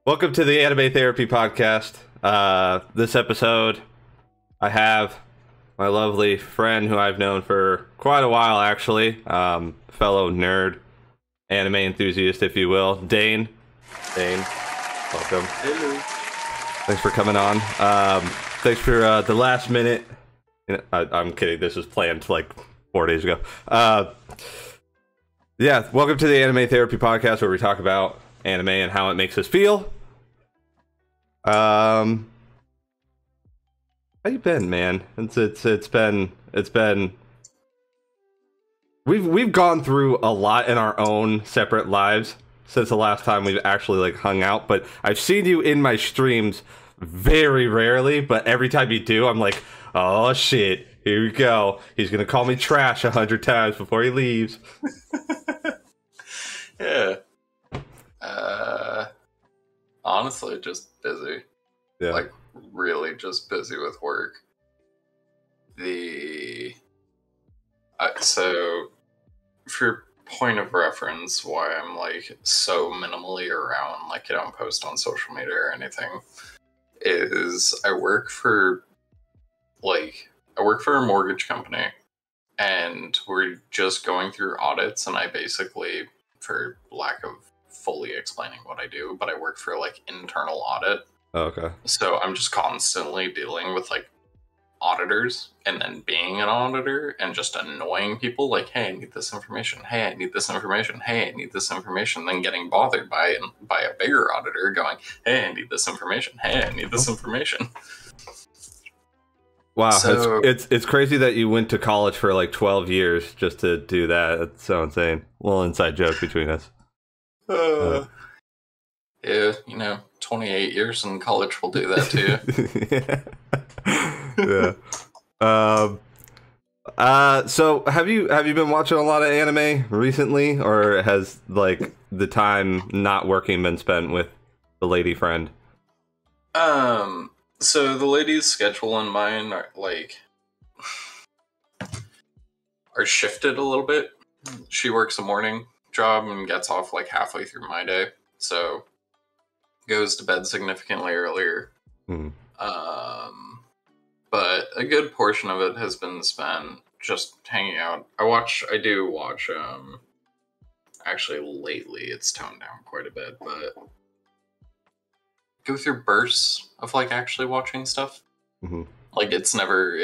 Welcome to the Anime Therapy Podcast. This episode, I have my lovely friend who I've known for quite a while, actually. Fellow nerd, anime enthusiast, if you will. Dane. Dane, welcome. Hello. Thanks for coming on. Thanks for the last minute. I'm kidding. This was planned like 4 days ago. Yeah, welcome to the Anime Therapy Podcast, where we talk about anime and how it makes us feel. How you been, man? It's been we've gone through a lot in our own separate lives since the last time we've actually like hung out, but I've seen you in my streams very rarely, but every time you do, I'm like, oh shit, here we go. He's gonna call me trash 100 times before he leaves. Yeah. Honestly, just busy. Yeah. Like, really just busy with work. So, for point of reference, why I'm, like, so minimally around, like, I don't post on social media or anything, is I work for a mortgage company, and we're just going through audits, and I basically, for lack of fully explaining what I do, but I work for like internal audit. Oh, okay. So I'm just constantly dealing with like auditors, and then being an auditor and just annoying people like, hey, I need this information. Hey, I need this information. Hey, I need this information. Then getting bothered by a bigger auditor going, hey, I need this information. Hey, I need this information. Wow, so, it's crazy that you went to college for like 12 years just to do that. It's so insane. A little inside joke between us. Yeah, 28 years in college will do that to you. Yeah. So have you been watching a lot of anime recently, or has like the time not working been spent with the lady friend? So the lady's schedule and mine are shifted a little bit. She works a morning job and gets off like halfway through my day, so goes to bed significantly earlier. But a good portion of it has been spent just hanging out. I do watch actually lately it's toned down quite a bit, but go through bursts of like actually watching stuff. Like it's never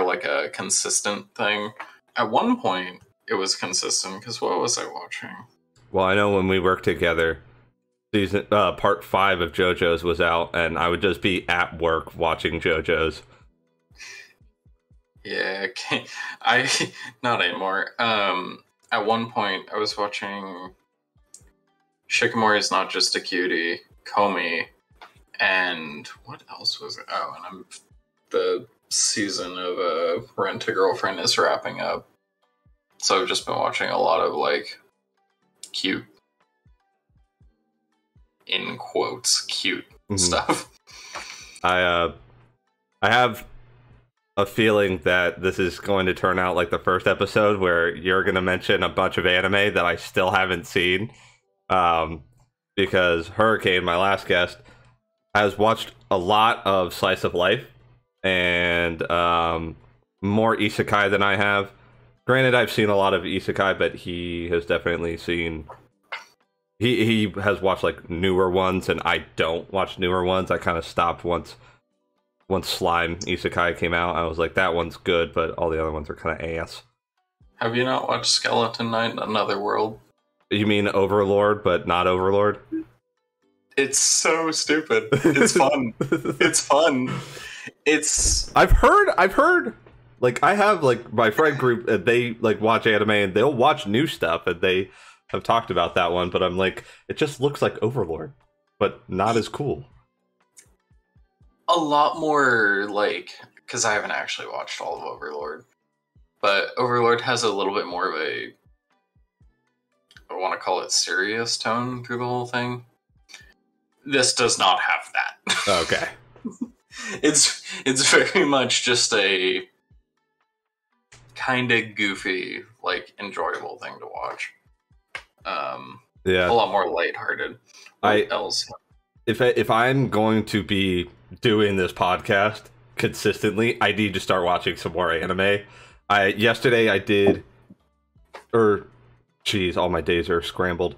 like a consistent thing. At one point it was consistent, because what was I watching? Well, I know when we worked together, season part 5 of JoJo's was out, and I would just be at work watching JoJo's. Yeah, I not anymore. At one point I was watching Shikimori's Not Just a Cutie, Komi, and what else was it? Oh, and the season of Rent a Girlfriend is wrapping up. So I've just been watching a lot of like cute, in quotes, cute stuff. I have a feeling that this is going to turn out like the first episode, where you're going to mention a bunch of anime that I still haven't seen. Because Hurricane, my last guest, has watched a lot of slice of life and more isekai than I have. Granted, I've seen a lot of isekai, but he has definitely seen... He has watched like newer ones, and I don't watch newer ones. I kind of stopped once Slime Isekai came out. I was like, that one's good, but all the other ones are kind of ass. Have you not watched Skeleton Knight: Another World? You mean Overlord, but not Overlord? It's so stupid. It's fun. It's fun. I've heard. Like, I have like my friend group, and they like watch anime, and they'll watch new stuff, and they have talked about that one. But I'm like, it just looks like Overlord, but not as cool. A lot more like, because I haven't actually watched all of Overlord, but Overlord has a little bit more of a, I want to call it serious tone through the whole thing. This does not have that. Okay. It's very much just a kind of goofy, like, enjoyable thing to watch. A lot more lighthearted. What else? If I'm going to be doing this podcast consistently, I need to start watching some more anime. Yesterday I did, all my days are scrambled.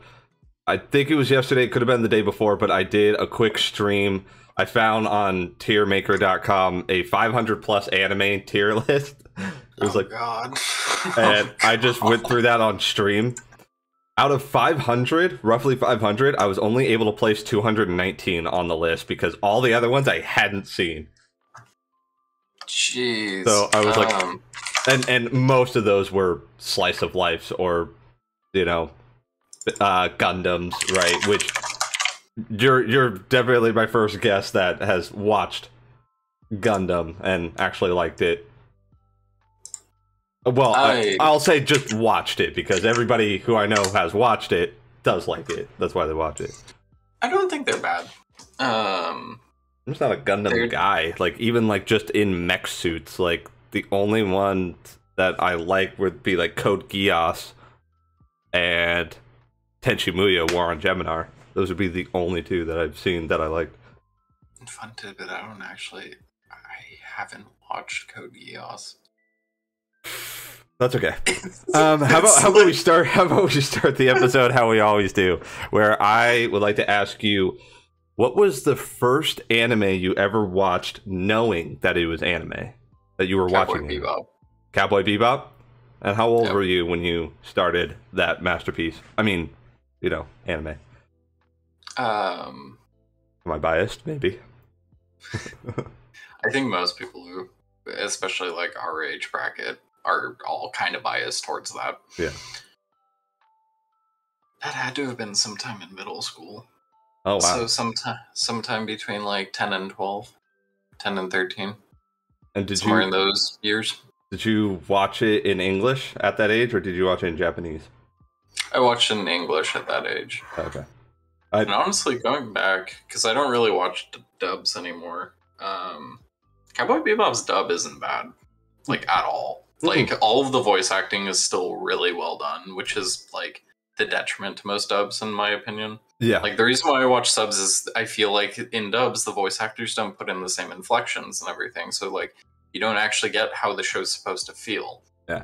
I think it was yesterday, it could have been the day before, but I did a quick stream. I found on tiermaker.com a 500 plus anime tier list. It was God. And I just went through that on stream. Out of 500, roughly 500, I was only able to place 219 on the list because all the other ones I hadn't seen. Jeez. So I was like, and most of those were slice of life or, Gundams, right? Which you're definitely my first guest that has watched Gundam and actually liked it. Well, I'll say just watched it because everybody who I know has watched it does like it. That's why they watch it. I don't think they're bad. I'm just not a Gundam guy. Like even like just in mech suits, like the only one that I like would be like Code Geass and Tenchi Muyo War on Geminar. Those would be the only two that I've seen that I liked. Fun tidbit, I haven't watched Code Geass. That's okay. How about we start the episode how we always do, where I would like to ask you, what was the first anime you ever watched knowing that it was anime that you were watching? Bebop. Cowboy Bebop. And how old were you when you started that masterpiece? I mean, anime. Am I biased? Maybe. I think most people who, especially like our age bracket, are all kind of biased towards that. Yeah. That had to have been sometime in middle school. Oh, wow. So sometime between like 10 and 12. 10 and 13. And somewhere in those years. Did you watch it in English at that age, or did you watch it in Japanese? I watched it in English at that age. Okay. And honestly, going back, because I don't really watch dubs anymore, Cowboy Bebop's dub isn't bad. Like, at all. Like, all of the voice acting is still really well done, which is, like, the detriment to most dubs, in my opinion. Yeah. Like, the reason why I watch subs is I feel like in dubs, the voice actors don't put in the same inflections and everything. So, like, you don't actually get how the show's supposed to feel. Yeah.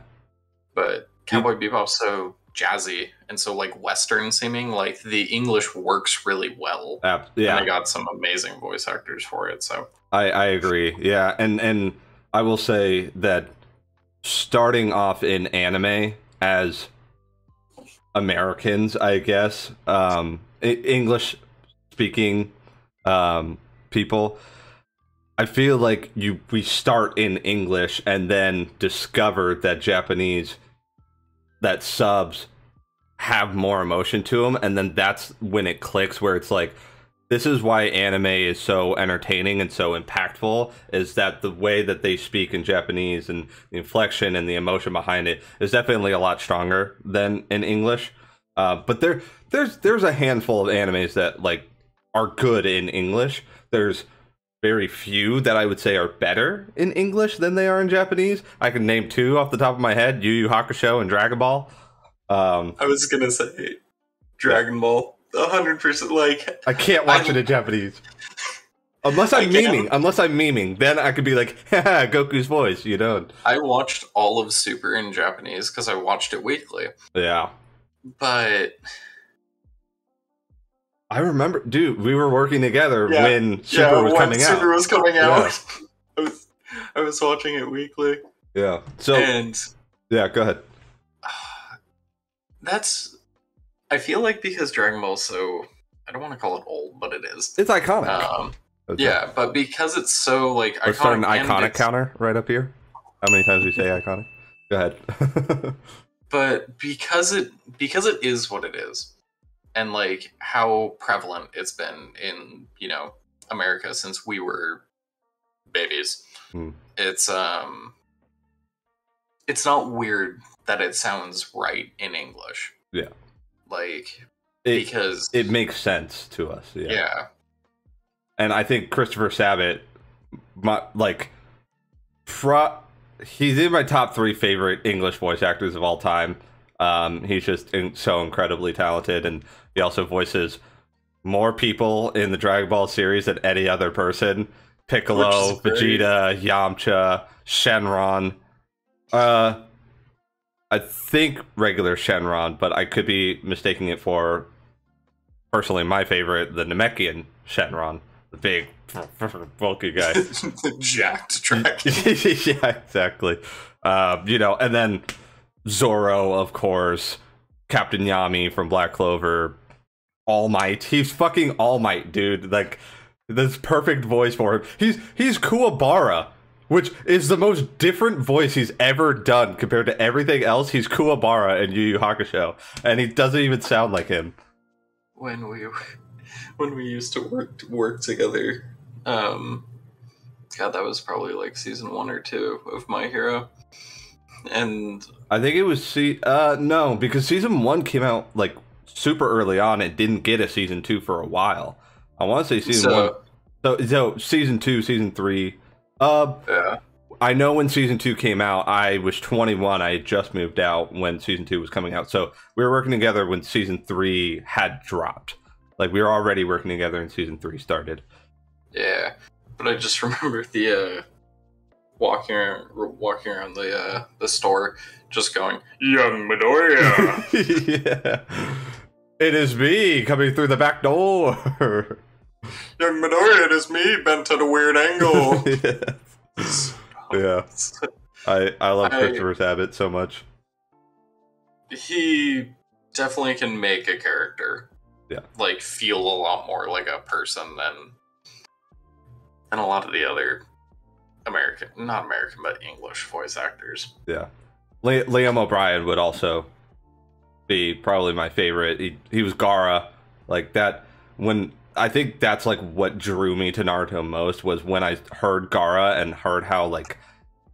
But Cowboy Bebop's so jazzy and so, like, Western seeming. Like, the English works really well. Yeah. And I got some amazing voice actors for it, so. I agree. Yeah. And I will say that starting off in anime as Americans, I guess, English speaking people, I feel like we start in English and then discover that that subs have more emotion to them, and then that's when it clicks, where it's like, this is why anime is so entertaining and so impactful, is that the way that they speak in Japanese and the inflection and the emotion behind it is definitely a lot stronger than in English. But there's a handful of animes that like are good in English. There's very few that I would say are better in English than they are in Japanese. I can name two off the top of my head: Yu Yu Hakusho and Dragon Ball. I was gonna say Dragon Ball. 100%. Like, I can't watch it in Japanese unless I'm memeing. Then I could be like, haha, Goku's voice, I watched all of Super in Japanese because I watched it weekly. Yeah, but I remember, dude, we were working together when Super was coming out. Super was coming out. Yeah. I was watching it weekly. Yeah. So yeah, go ahead. I feel like because Dragon Ball's so, I don't want to call it old, but it is. It's iconic. Yeah, but because it's so, like, iconic. Let's start an iconic counter right up here. How many times do we say iconic? Go ahead. But because it is what it is, and, like, how prevalent it's been in, America since we were babies, it's not weird that it sounds right in English. Yeah. Like, because it makes sense to us. Yeah. And I think Christopher Sabat, he's in my top 3 favorite English voice actors of all time. He's just so incredibly talented, and he also voices more people in the Dragon Ball series than any other person. Piccolo, Vegeta, Yamcha, Shenron. I think regular Shenron, but I could be mistaking it for, personally, my favorite, the Namekian Shenron. The big, bulky guy. The jacked dragon. Yeah, exactly. And then Zoro, of course, Captain Yami from Black Clover, All Might. He's fucking All Might, dude. Like, this perfect voice for him. He's Kuwabara, which is the most different voice he's ever done compared to everything else. He's Kuwabara in Yu Yu Hakusho, and he doesn't even sound like him. When we used to work together, God, that was probably like season 1 or 2 of My Hero, and I think it was no, because season 1 came out like super early on and didn't get a season 2 for a while. I want to say season 1. So season 2, season 3. Yeah. I know when season 2 came out, I was 21. I had just moved out when season 2 was coming out. So we were working together when season 3 had dropped. Like, we were already working together and season 3 started. Yeah. But I just remember the walking around the store, just going, "Young Midoriya!" Yeah. It is me coming through the back door. Young Midoriya, it is me, bent at a weird angle. Yeah. I love Christopher Sabat so much. He definitely can make a character, like, feel a lot more like a person than a lot of the other not American, but English voice actors. Yeah. Liam O'Brien would also be probably my favorite. He was Gaara, like that. When I think that's like what drew me to Naruto most, was when I heard Gaara and heard how like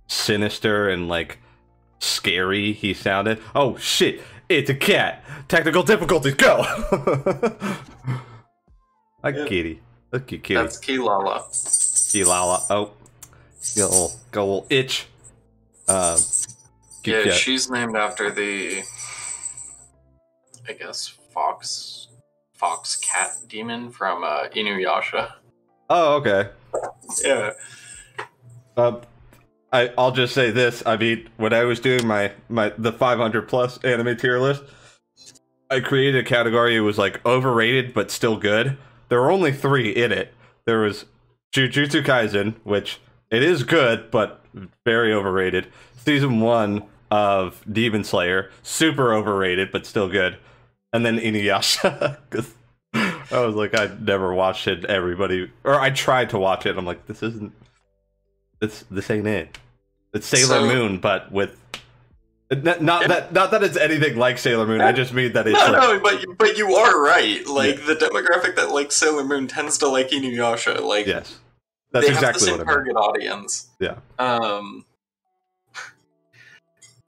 sinister and like scary he sounded. Oh shit, it's a cat. Technical difficulties, go. Kitty. Look at Kitty. That's Kilala. Oh, go little itch. Yeah, she's named after the, I guess, fox cat demon from Inuyasha. Oh, okay. Yeah. I'll just say this. I mean, when I was doing the 500 plus anime tier list, I created a category. It was like overrated but still good. There were only 3 in it. There was Jujutsu Kaisen, which it is good but very overrated. Season 1 of Demon Slayer, super overrated but still good. And then Inuyasha, because I was like, I never watched it. I tried to watch it. And I'm like, this ain't it. It's Sailor Moon, but with not that it's anything like Sailor Moon. I just mean that it's but you are right. Like, the demographic that likes Sailor Moon tends to like Inuyasha. Like, yes, that's exactly what I mean. They have the same target audience. Yeah.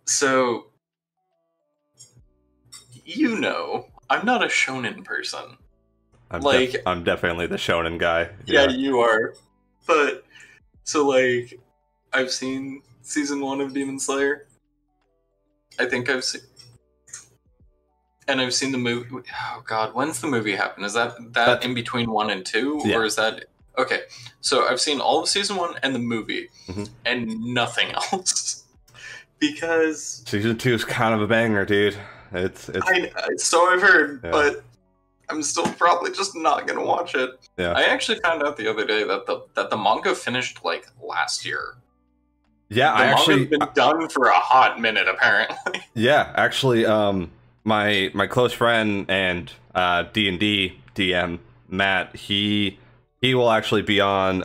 So, I'm not a shonen person. I'm definitely the shonen guy. Yeah, you are. But, so, like, I've seen season 1 of Demon Slayer. I think I've seen the movie. Oh god, when's the movie happen? Is that in between 1 and 2? Yeah. Or is that... Okay, so I've seen all of season 1 and the movie, and nothing else. Because... Season 2 is kind of a banger, dude. So I've heard, but I'm still probably just not gonna watch it. Yeah. I actually found out the other day that the manga finished, like, last year. Yeah, manga's been done for a hot minute, apparently. Yeah, actually, my close friend and D&D DM, Matt, he will actually be on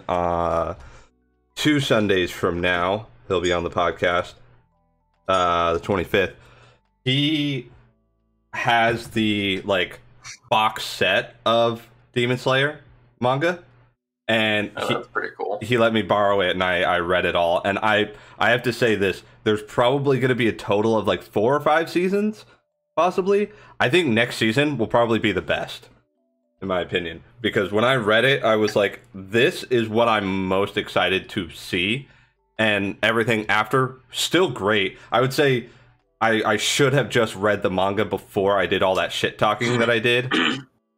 2 Sundays from now. He'll be on the podcast, the 25th. He has the, like, box set of Demon Slayer manga, and that's pretty cool. He let me borrow it, and I read it all. And I have to say this: there's probably going to be a total of like 4 or 5 seasons, possibly. I think next season will probably be the best, in my opinion, because when I read it, I was like, "This is what I'm most excited to see," and everything after still great. I would say I should have just read the manga before I did all that shit talking that I did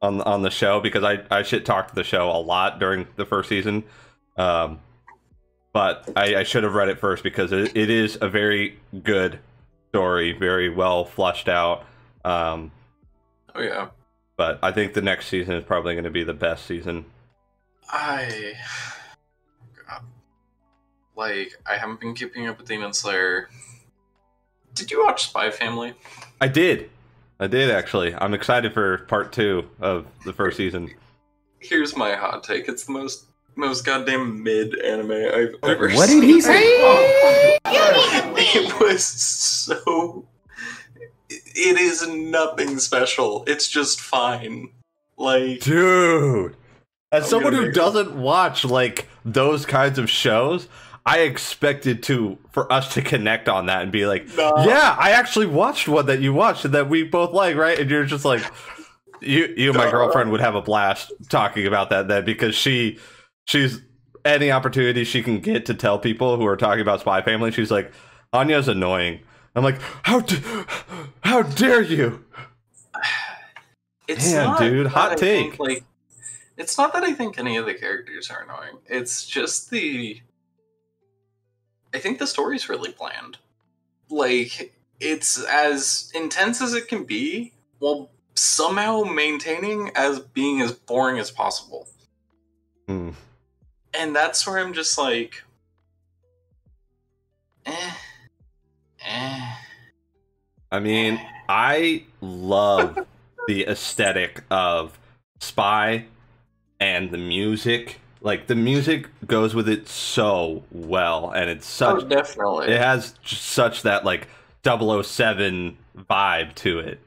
on the show, because I shit talked the show a lot during the first season. But I should have read it first, because it is a very good story, very well fleshed out. Oh yeah. But I think the next season is probably going to be the best season. God. Like, I haven't been keeping up with Demon Slayer. Did you watch Spy Family? I did actually. I'm excited for part 2 of the first season. Here's my hot take. It's the most goddamn mid anime I've ever seen. What did he say? It was so... It is nothing special. It's just fine. Like... Dude! As someone who doesn't watch, like, those kinds of shows, I expected for us to connect on that and be like, yeah, I actually watched one that you watched and that we both like, right? And you're just like, you and my girlfriend would have a blast talking about that then, because she's any opportunity she can get to tell people who are talking about Spy Family, she's like, Anya's annoying. I'm like, how dare you? It's damn, not dude, hot I take. Think, like, it's not that I think any of the characters are annoying. It's just I think the story's really bland. Like, it's as intense as it can be, while somehow maintaining as being as boring as possible. Mm. And that's where I'm just like, I mean, I love the aesthetic of Spy and the music. Like, the music goes with it so well, and it's such... Oh, definitely. It has such that, like, 007 vibe to it.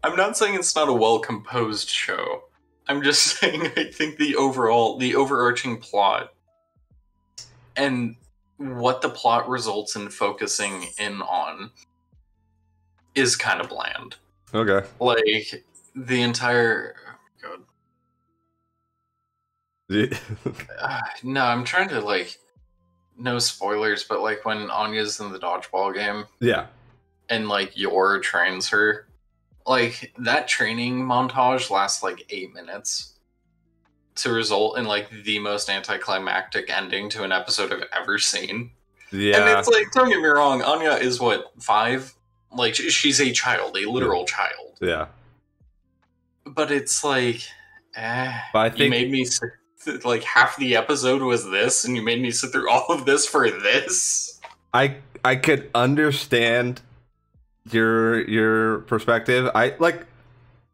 I'm not saying it's not a well-composed show. I'm just saying I think the overarching plot and what the plot results in focusing in on is kind of bland. Okay. Like, the entire... Oh, God. No, I'm trying to, like... No spoilers, but, like, when Anya's in the dodgeball game... Yeah. And, like, Yor trains her... Like, that training montage lasts, like, 8 minutes. To result in, like, the most anticlimactic ending to an episode I've ever seen. Yeah. And it's like, don't get me wrong, Anya is, what, 5? Like, she's a child, a literal child. Yeah. But it's like, But I think... you made me sit, like, half the episode was this, and you made me sit through all of this for this? I could understand your perspective.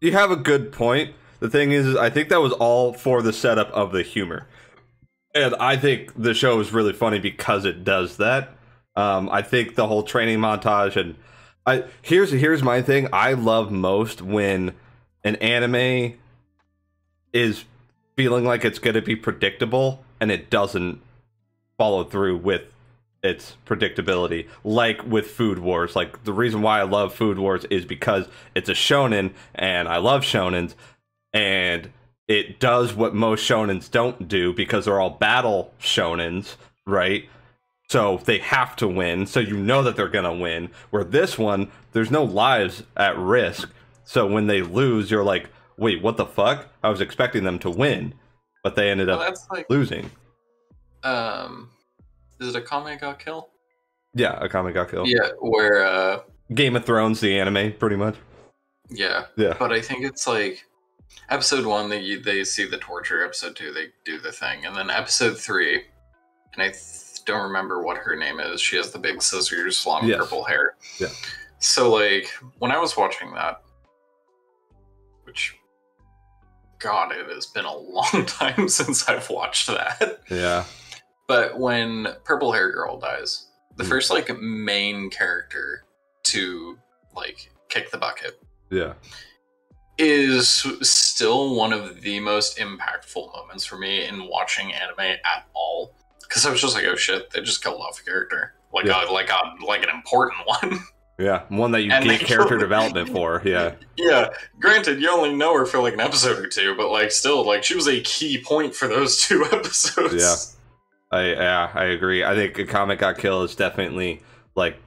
You have a good point. The thing is I think that was all for the setup of the humor. And I think the show is really funny because it does that. I think the whole training montage and here's my thing. I love most when an anime is feeling like it's going to be predictable and it doesn't follow through with its predictability, like with Food Wars. Like, the reason why I love Food Wars is because it's a shonen and I love shonens, and it does what most shonens don't do because they're all battle shonens, right? So they have to win, so you know that they're gonna win. Where this one, there's no lives at risk, so when they lose, you're like, wait, what the fuck? I was expecting them to win, but they ended up losing. Is it Akame ga Kill? Yeah, Akame ga Kill. Yeah, where Game of Thrones, the anime, pretty much. Yeah. Yeah. But I think it's like episode 1 they see the torture, episode 2 they do the thing, and then episode 3, and I don't remember what her name is. She has the big scissors, long purple hair. Yeah. So, like, when I was watching that, which, God, it has been a long time since I've watched that. Yeah. But when Purple Hair Girl dies, the first, like, main character to, like, kick the bucket. Yeah. Is still one of the most impactful moments for me in watching anime at all. Because I was just like, oh shit, they just killed off a character. Like, like an important one. Yeah, one that you get character development for, yeah. Yeah, granted, you only know her for like an episode or two, but like still, like she was a key point for those 2 episodes. Yeah, I agree. I think Akame ga Kill is definitely like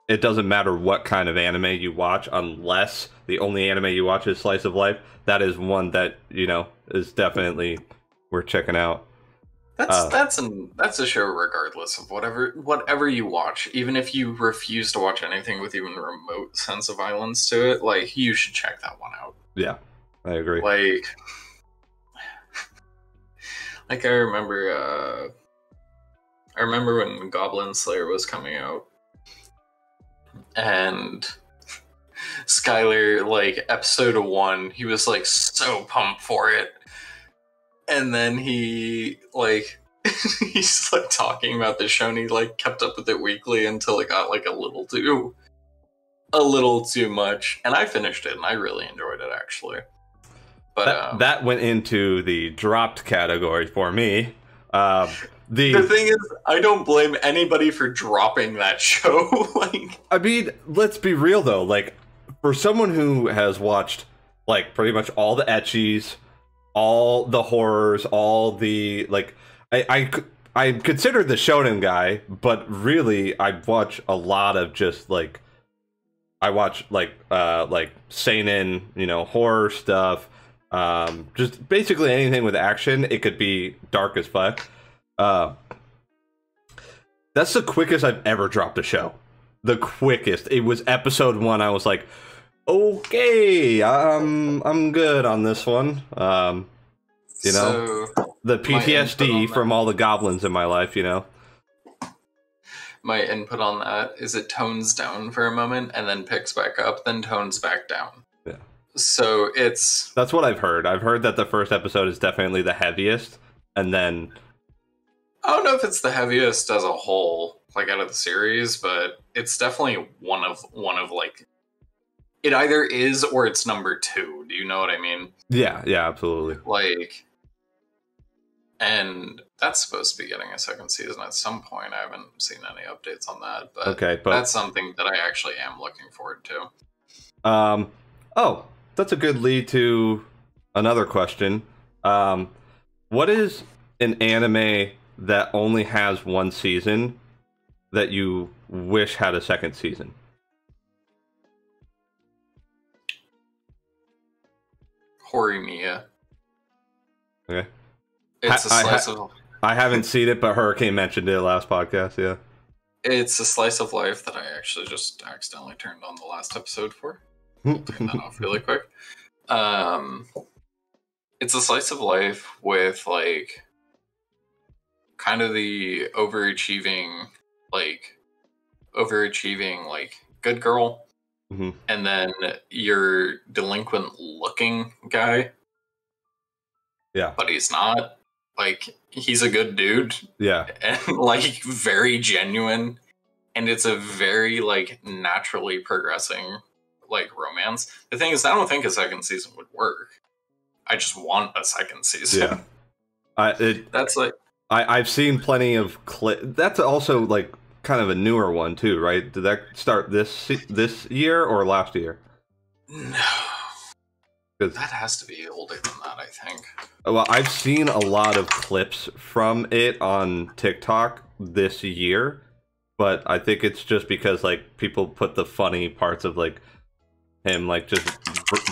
it doesn't matter what kind of anime you watch, unless the only anime you watch is slice of life. That is one that, you know, is definitely worth checking out. That's a show regardless of whatever you watch. Even if you refuse to watch anything with even a remote sense of violence to it, like, you should check that one out. Yeah, I agree. Like I remember when Goblin Slayer was coming out, and Skylar, like, episode 1, he was like so pumped for it, and then he like he's like talking about the show, and he like kept up with it weekly until it got like a little too much, and I finished it and I really enjoyed it, actually. But that went into the dropped category for me. The thing is, I don't blame anybody for dropping that show. Like, I mean, let's be real though. Like, for someone who has watched like pretty much all the ecchis, all the horrors, all the like, I consider the shonen guy, but really I watch a lot of just like, I watch like seinen, you know, horror stuff. Just basically anything with action. It could be dark as fuck. That's the quickest I've ever dropped a show. The quickest. It was episode 1. I was like, okay, I'm good on this one. You know, the PTSD from all the goblins in my life, you know. My input on that is it tones down for a moment and then picks back up, then tones back down. Yeah. So that's what I've heard. I've heard that the first episode is definitely the heaviest, and then I don't know if it's the heaviest as a whole, like, out of the series, but it's definitely one of like, it either is or it's number 2. Do you know what I mean? Yeah, absolutely. Like, and that's supposed to be getting a second season at some point. I haven't seen any updates on that, but that's something that I actually am looking forward to. Oh, that's a good lead to another question. What is an anime that only has 1 season that you wish had a second season? Horimiya. Okay. It's a slice of... I haven't seen it, but Hurricane mentioned it last podcast, yeah. It's a slice of life that I actually just accidentally turned on the last episode for. I'll turn that off really quick. It's a slice of life with, like, kind of the overachieving good girl, and then your delinquent looking guy. Yeah. But he's not. Like, he's a good dude. Yeah. And, like, very genuine. And it's a very, like, naturally progressing, like, romance. The thing is, I don't think a second season would work. I just want a second season. Yeah. That's like... I've seen plenty of clips. That's also, like, kind of a newer one, too, right? Did that start this year or last year? No. That has to be older than that, I think. Well, I've seen a lot of clips from it on TikTok this year, but I think it's just because, like, people put the funny parts of, like, him, like, just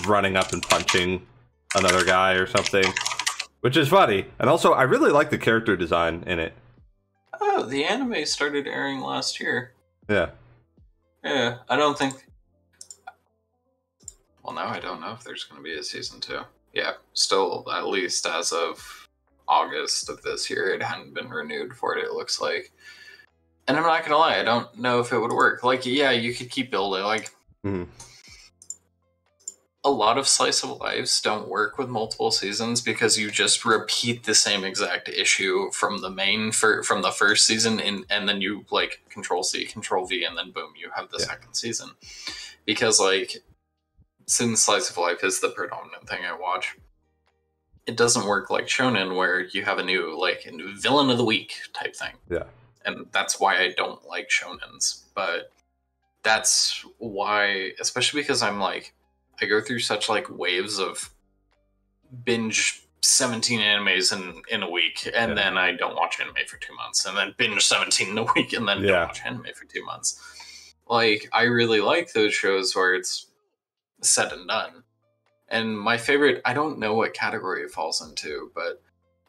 running up and punching another guy or something, which is funny. And also, I really like the character design in it. Oh, the anime started airing last year. Yeah. Yeah, I don't think... Well, now I don't know if there's going to be a season 2. Yeah, still, at least as of August of this year, it hadn't been renewed for it looks like. And I'm not going to lie, I don't know if it would work. Like, yeah, you could keep building. Like, a lot of slice of lives don't work with multiple seasons because you just repeat the same exact issue from the from the first season, and then you, like, Control-C, Control-V, and then boom, you have the second season. Because, like... Since slice of life is the predominant thing I watch, it doesn't work like shonen where you have a new, like, villain of the week type thing. Yeah. And that's why I don't like shonens. But that's why, especially because I'm like, I go through such, like, waves of binge 17 animes in a week, and then I don't watch anime for 2 months, and then binge 17 in a week, and then don't watch anime for 2 months. Like, I really like those shows where it's said and done. And my favorite, I don't know what category it falls into, but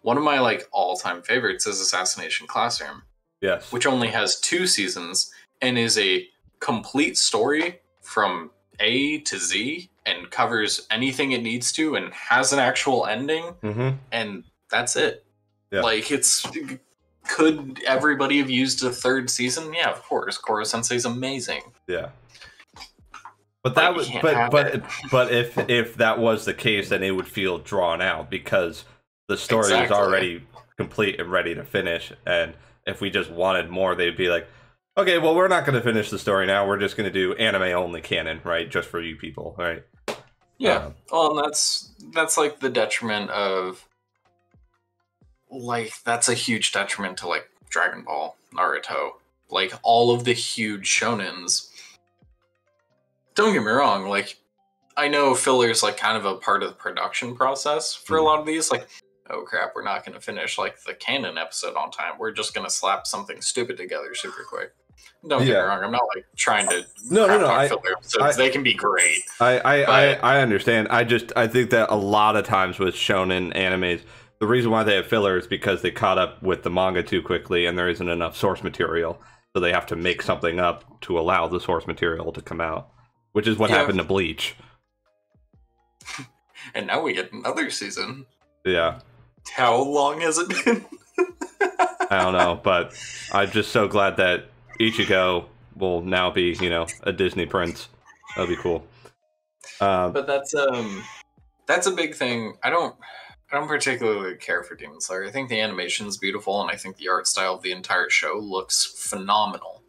one of my like all-time favorites is Assassination Classroom. Yes. Which only has 2 seasons and is a complete story from A to Z and covers anything it needs to and has an actual ending. And that's it. Yeah. Like, could everybody have used a 3rd season? Yeah, of course. Koro Sensei's amazing. Yeah. But that was but if that was the case, then it would feel drawn out because the story was already complete and ready to finish. And if we just wanted more, they'd be like, okay, well, we're not going to finish the story now. We're just going to do anime only canon, right? Just for you people, right? Yeah. Well, and that's like the detriment of, like, that's a huge detriment to like Dragon Ball, Naruto, like all of the huge shonens. Don't get me wrong, like, I know filler's like kind of a part of the production process for a lot of these. Like, oh crap, we're not going to finish like the canon episode on time. We're just going to slap something stupid together super quick. Don't get me wrong. I'm not like trying to talk filler episodes. They can be great. I understand. I think that a lot of times with shonen animes, the reason why they have filler is because they caught up with the manga too quickly, and there isn't enough source material, so they have to make something up to allow the source material to come out, which is what happened to Bleach. And now we get another season. Yeah. How long has it been? I don't know, but I'm just so glad that Ichigo will now be, a Disney prince. That'll be cool. But that's a big thing. I don't particularly care for Demon Slayer. I think the animation's beautiful, and I think the art style of the entire show looks phenomenal.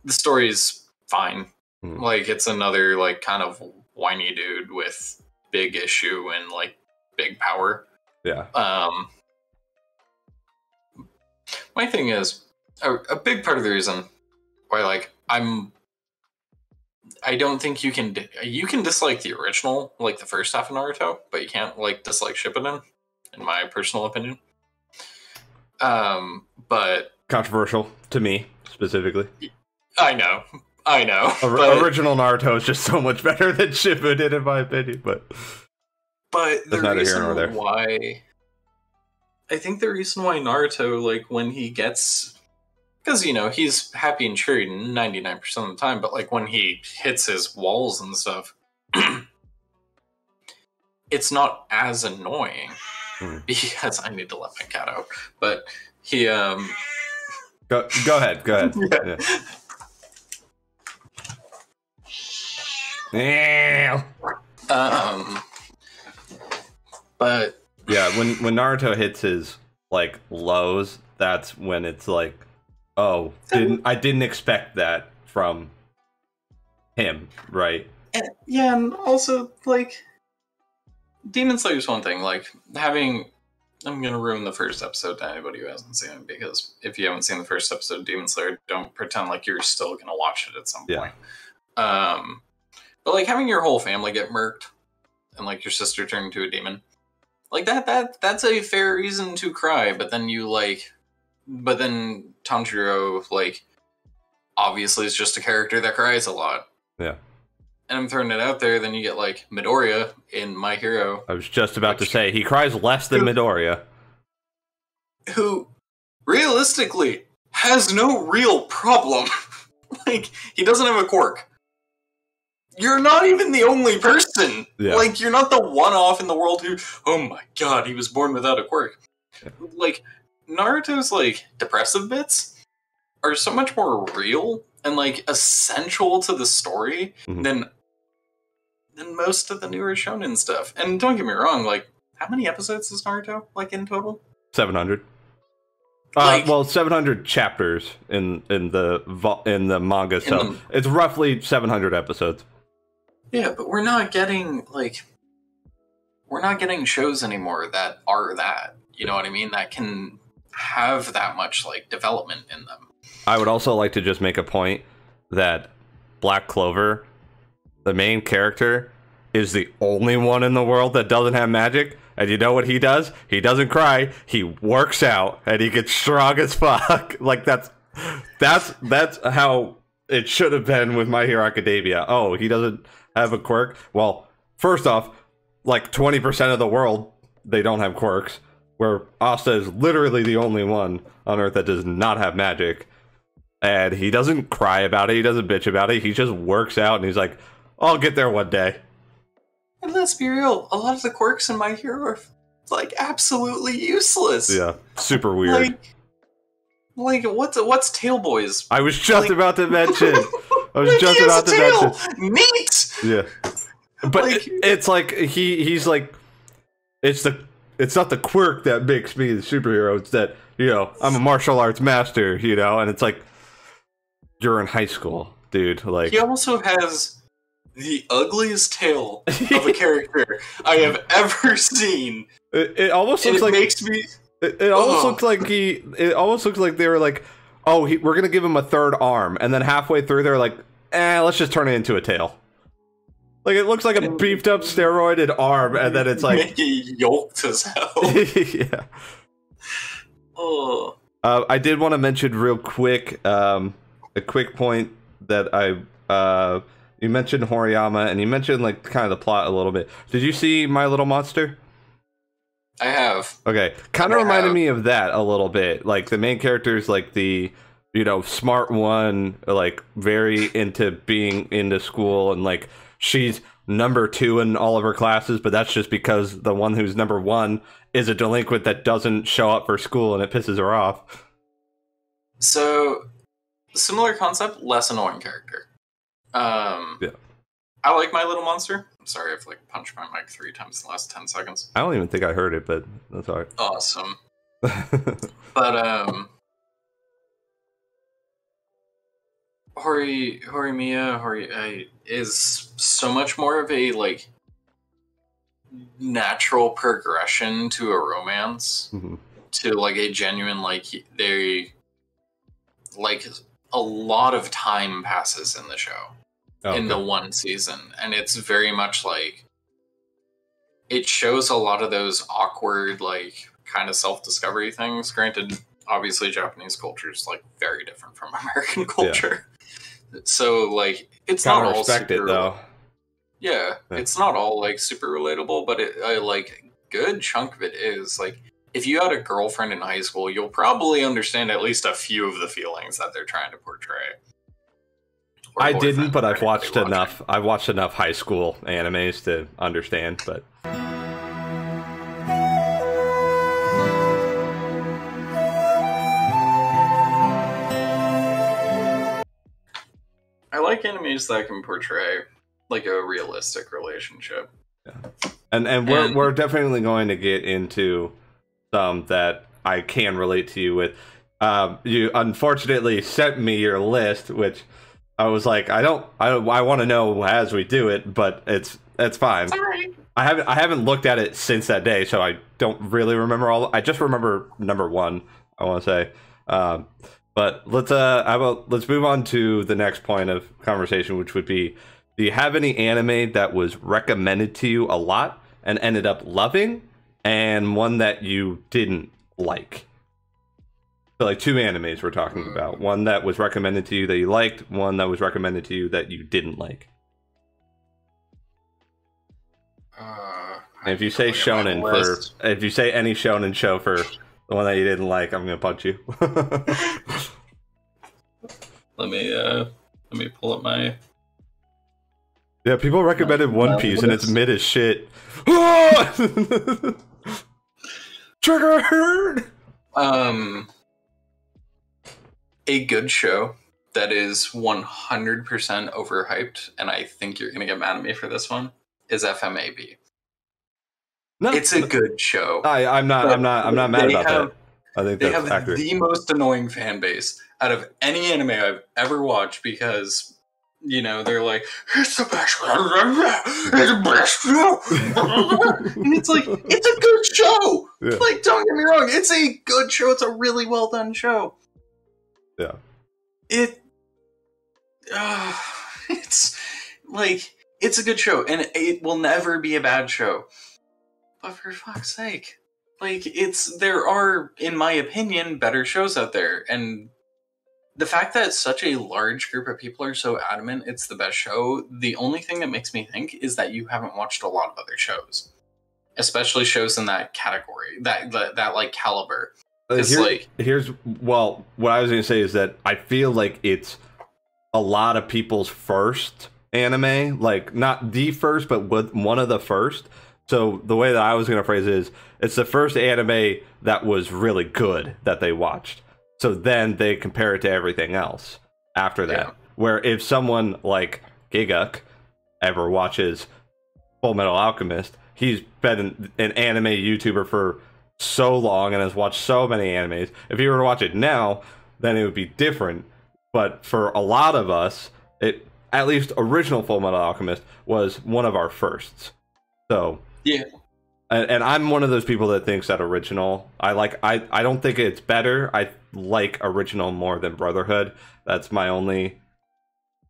The story's fine. Like, it's another like kind of whiny dude with big issue and like big power. Yeah. My thing is a big part of the reason why like I don't think you can dislike the original, like the first half of Naruto, but you can't like dislike Shippuden, in my personal opinion. But controversial to me specifically. I know. Original Naruto is just so much better than Shippuden, in my opinion. But the reason why, I think the reason why Naruto, like, when he gets, because he's happy and cheery 99% of the time, but like when he hits his walls and stuff, it's not as annoying because I need to let my cat out. But he go ahead. Yeah. But yeah, when Naruto hits his like lows, that's when it's like, oh, I didn't expect that from him, right? Yeah, and also like Demon Slayer's one thing, like I'm gonna ruin the first episode to anybody who hasn't seen it, because if you haven't seen the first episode of Demon Slayer, don't pretend like you're still gonna watch it at some point. But like having your whole family get murked and like your sister turn into a demon, like that's a fair reason to cry. But then Tanjiro, like, obviously is just a character that cries a lot. Yeah. And I'm throwing it out there, then you get like Midoriya in My Hero. I was just about to say, he cries less than Midoriya. Who realistically has no real problem. Like, he doesn't have a quirk. You're not even the only person. Yeah. Like, you're not the one-off in the world who, oh my god, he was born without a quirk. Yeah. Like, Naruto's, like, depressive bits are so much more real and, like, essential to the story than most of the newer shonen stuff. And don't get me wrong, like, how many episodes is Naruto, like, in total? 700. 700 chapters in the manga, so it's roughly 700 episodes. Yeah, but we're not getting shows anymore that are that. You know what I mean? That can have that much like development in them. I would also like to just make a point that Black Clover, the main character, is the only one in the world that doesn't have magic. And you know what he does? He doesn't cry. He works out and he gets strong as fuck. Like that's how it should have been with My Hero Academia. Oh, he doesn't have a quirk? Well, first off, like 20% of the world, they don't have quirks. Where Asta is literally the only one on Earth that does not have magic. And he doesn't cry about it, he doesn't bitch about it, he just works out and he's like, I'll get there one day. And let's be real, a lot of the quirks in My Hero are, like, absolutely useless. Yeah, super weird. Like what's Tail Boys? I was just about to mention. I was just about to mention. Neat! Yeah. But like, it's like, he's like, it's not the quirk that makes me the superhero, it's that, you know, I'm a martial arts master, you know, and it's like, you're in high school, dude. Like, he also has the ugliest tail of a character I have ever seen. It almost looks like, makes me. It almost looks like It almost looks like they were like, oh, we're gonna give him a third arm, and then halfway through they're like, let's just turn it into a tail. Like, it looks like a beefed up steroided arm, and then it's like make it yoked as hell. Yeah. Oh. I did want to mention real quick, a quick point that you mentioned Horiyama, and you mentioned like kind of the plot a little bit. Did you see My Little Monster? I have. Okay, kind of reminded me of that a little bit. Like, the main character is like the, you know, smart one, like very into being into school, and like she's number 2 in all of her classes, but that's just because the one who's number 1 is a delinquent that doesn't show up for school, and it pisses her off. So, similar concept, less annoying character. Yeah. I like My Little Monster. I'm sorry, I've like punched my mic 3 times in the last 10 seconds. I don't even think I heard it, but that's alright. Awesome. But Horimiya is so much more of a like natural progression to a romance, to like a genuine, like, they like a lot of time passes in the show. In the one season, and it's very much like it shows a lot of those awkward, like, kind of self-discovery things. Granted, obviously Japanese culture is like very different from American culture, so like it's not all respect super, it though. Yeah, it's not all like super relatable, but like good chunk of it is. Like, if you had a girlfriend in high school, you'll probably understand at least a few of the feelings that they're trying to portray. I didn't, but I've watched enough. I've watched enough high school animes to understand. But I like animes that can portray like a realistic relationship. Yeah. And we're definitely going to get into some that I can relate to you with. You unfortunately sent me your list, which I was like, I want to know as we do it, but it's fine. It's all right. I haven't looked at it since that day, so I don't really remember all. I just remember number 1, I want to say. But let's move on to the next point of conversation, which would be, do you have any anime that was recommended to you a lot and ended up loving, and one that you didn't like? So, like, 2 animes we're talking about. One that was recommended to you that you liked, one that was recommended to you that you didn't like. And if you say shonen if you say any shonen show for the one that you didn't like, I'm gonna punch you. Let me pull up my. Yeah, people recommended One Piece and it's mid as shit. Triggered. A good show that is 100% overhyped, and I think you're gonna get mad at me for this one, is FMAB. No, it's a good show. I'm not mad about that. I think they have accurate. The most annoying fan base out of any anime I've ever watched, because, you know, they're like, it's the best show. And it's like, it's a good show. Yeah. Like, don't get me wrong, it's a good show. It's a really well done show. Yeah. It's like, it's a good show, and it will never be a bad show. But for fuck's sake, like, there are, in my opinion, better shows out there, and the fact that such a large group of people are so adamant it's the best show, the only thing that makes me think is that you haven't watched a lot of other shows, especially shows in that category, that like caliber. Well, what I was going to say is that I feel like it's a lot of people's first anime, like not the first, but one of the first. So the way that I was going to phrase it is, it's the first anime that was really good that they watched. So then they compare it to everything else after that. Yeah. Where if someone like Giguk ever watches Fullmetal Alchemist, he's been an anime YouTuber for so long and has watched so many animes. If he were to watch it now, then it would be different. But for a lot of us, at least original Fullmetal Alchemist was one of our firsts. So yeah, and I'm one of those people that thinks that original. I don't think it's better. I like original more than Brotherhood. That's my only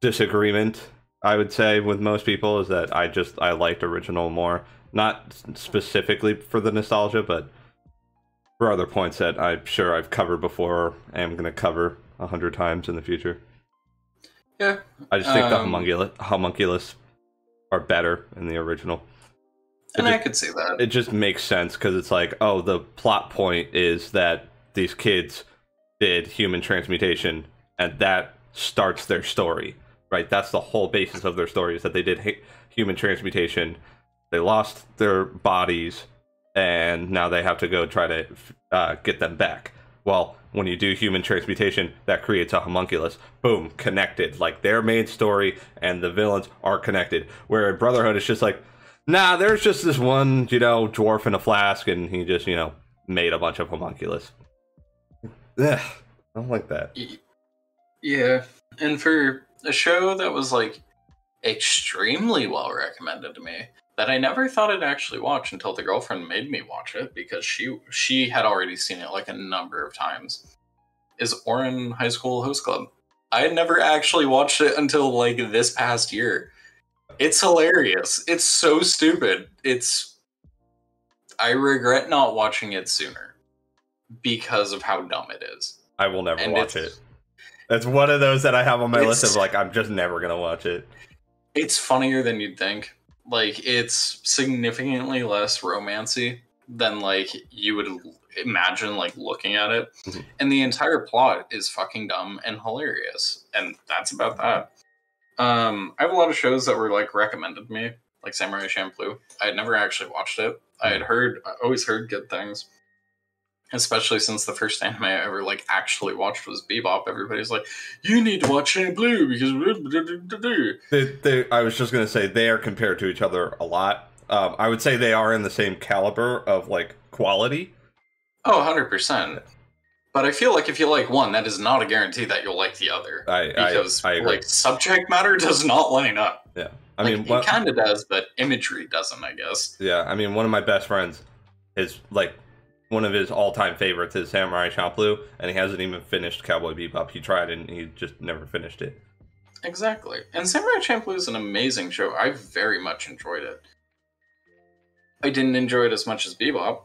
disagreement, I would say, with most people, is that I liked original more. Not specifically for the nostalgia, but for other points that I'm sure I've covered before and I'm going to cover 100 times in the future. Yeah. I just think the homunculus are better in the original. And I could see that. It just makes sense because it's like, oh, the plot point is that these kids did human transmutation and that starts their story, right? That's the whole basis of their story, is that they did human transmutation. They lost their bodies and now they have to go try to get them back. Well, when you do human transmutation, that creates a homunculus. Boom, connected. Like, their main story and the villains are connected. Where in Brotherhood, it's just like, nah, there's just this one, dwarf in a flask, and he just, made a bunch of homunculus. Ugh, I don't like that. Yeah, and for a show that was, like, extremely well recommended to me, that I never thought I'd actually watch until the girlfriend made me watch it, because she had already seen it like a number of times, is Oren High School Host Club. I had never actually watched it until like this past year. It's hilarious. It's so stupid. I regret not watching it sooner because of how dumb it is. I will never watch it. That's one of those that I have on my list of like, I'm just never going to watch it. It's funnier than you'd think. Like, it's significantly less romancy than, like, you would imagine, like, looking at it. Mm-hmm. And the entire plot is fucking dumb and hilarious. And that's about that. I have a lot of shows that were, like, recommended to me, like Samurai Champloo. I had never actually watched it. I always heard good things. Especially since the first anime I ever, like, actually watched was Bebop. Everybody's like, you need to watch Champloo because... I was just going to say, they are compared to each other a lot. I would say they are in the same caliber of, like, quality. Oh, 100%. But I feel like if you like one, that is not a guarantee that you'll like the other. Because, I agree. Like, subject matter does not line up. Yeah. I mean, it kind of does, but imagery doesn't, I guess. Yeah, I mean, one of my best friends is, like... one of his all-time favorites is Samurai Champloo, and he hasn't even finished Cowboy Bebop. He tried and he just never finished it. Exactly. And Samurai Champloo is an amazing show. I very much enjoyed it. I didn't enjoy it as much as Bebop.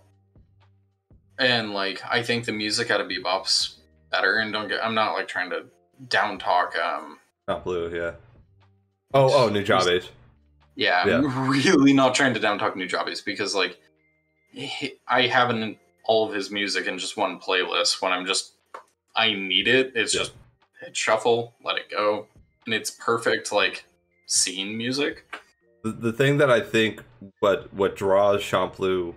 And, like, I think the music out of Bebop's better, and I'm not, like, trying to down-talk, Champloo, yeah. Oh, Nujabes. Yeah, I'm really not trying to down-talk Nujabes, because, like, I haven't all of his music in just one playlist when I need it. It's just hit shuffle, let it go. And it's perfect, like, scene music. The thing that I think what draws Champloo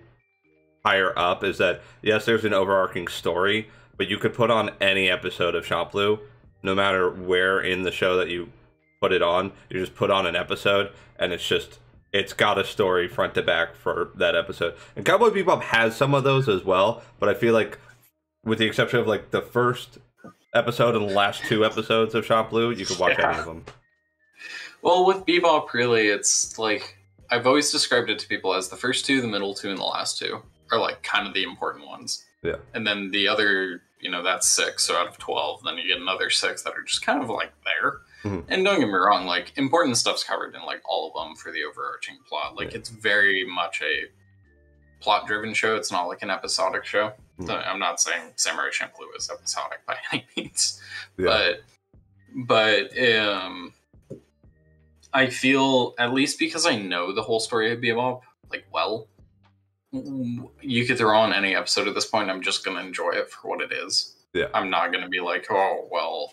higher up is that, yes, there's an overarching story, but you could put on any episode of Champloo, no matter where in the show that you put it on. You just put on an episode, and it's got a story front to back for that episode. And Cowboy Bebop has some of those as well, but I feel like, with the exception of, like, the first episode and the last two episodes of Champloo, you could watch any of them. Well, with Bebop, really, it's, like, I've always described it to people as the first two, the middle two, and the last two are, like, kind of the important ones. Yeah. And then the other, that's 6, so out of 12, then you get another 6 that are just kind of, like, there. Mm-hmm. And don't get me wrong, like, important stuff's covered in, like, all of them for the overarching plot. Like, It's very much plot-driven show. It's not like an episodic show. So I'm not saying Samurai Champloo is episodic by any means, but I feel, at least because I know the whole story of Bebop, like, well, you could throw on any episode at this point. I'm just gonna enjoy it for what it is. Yeah, I'm not gonna be like, oh well,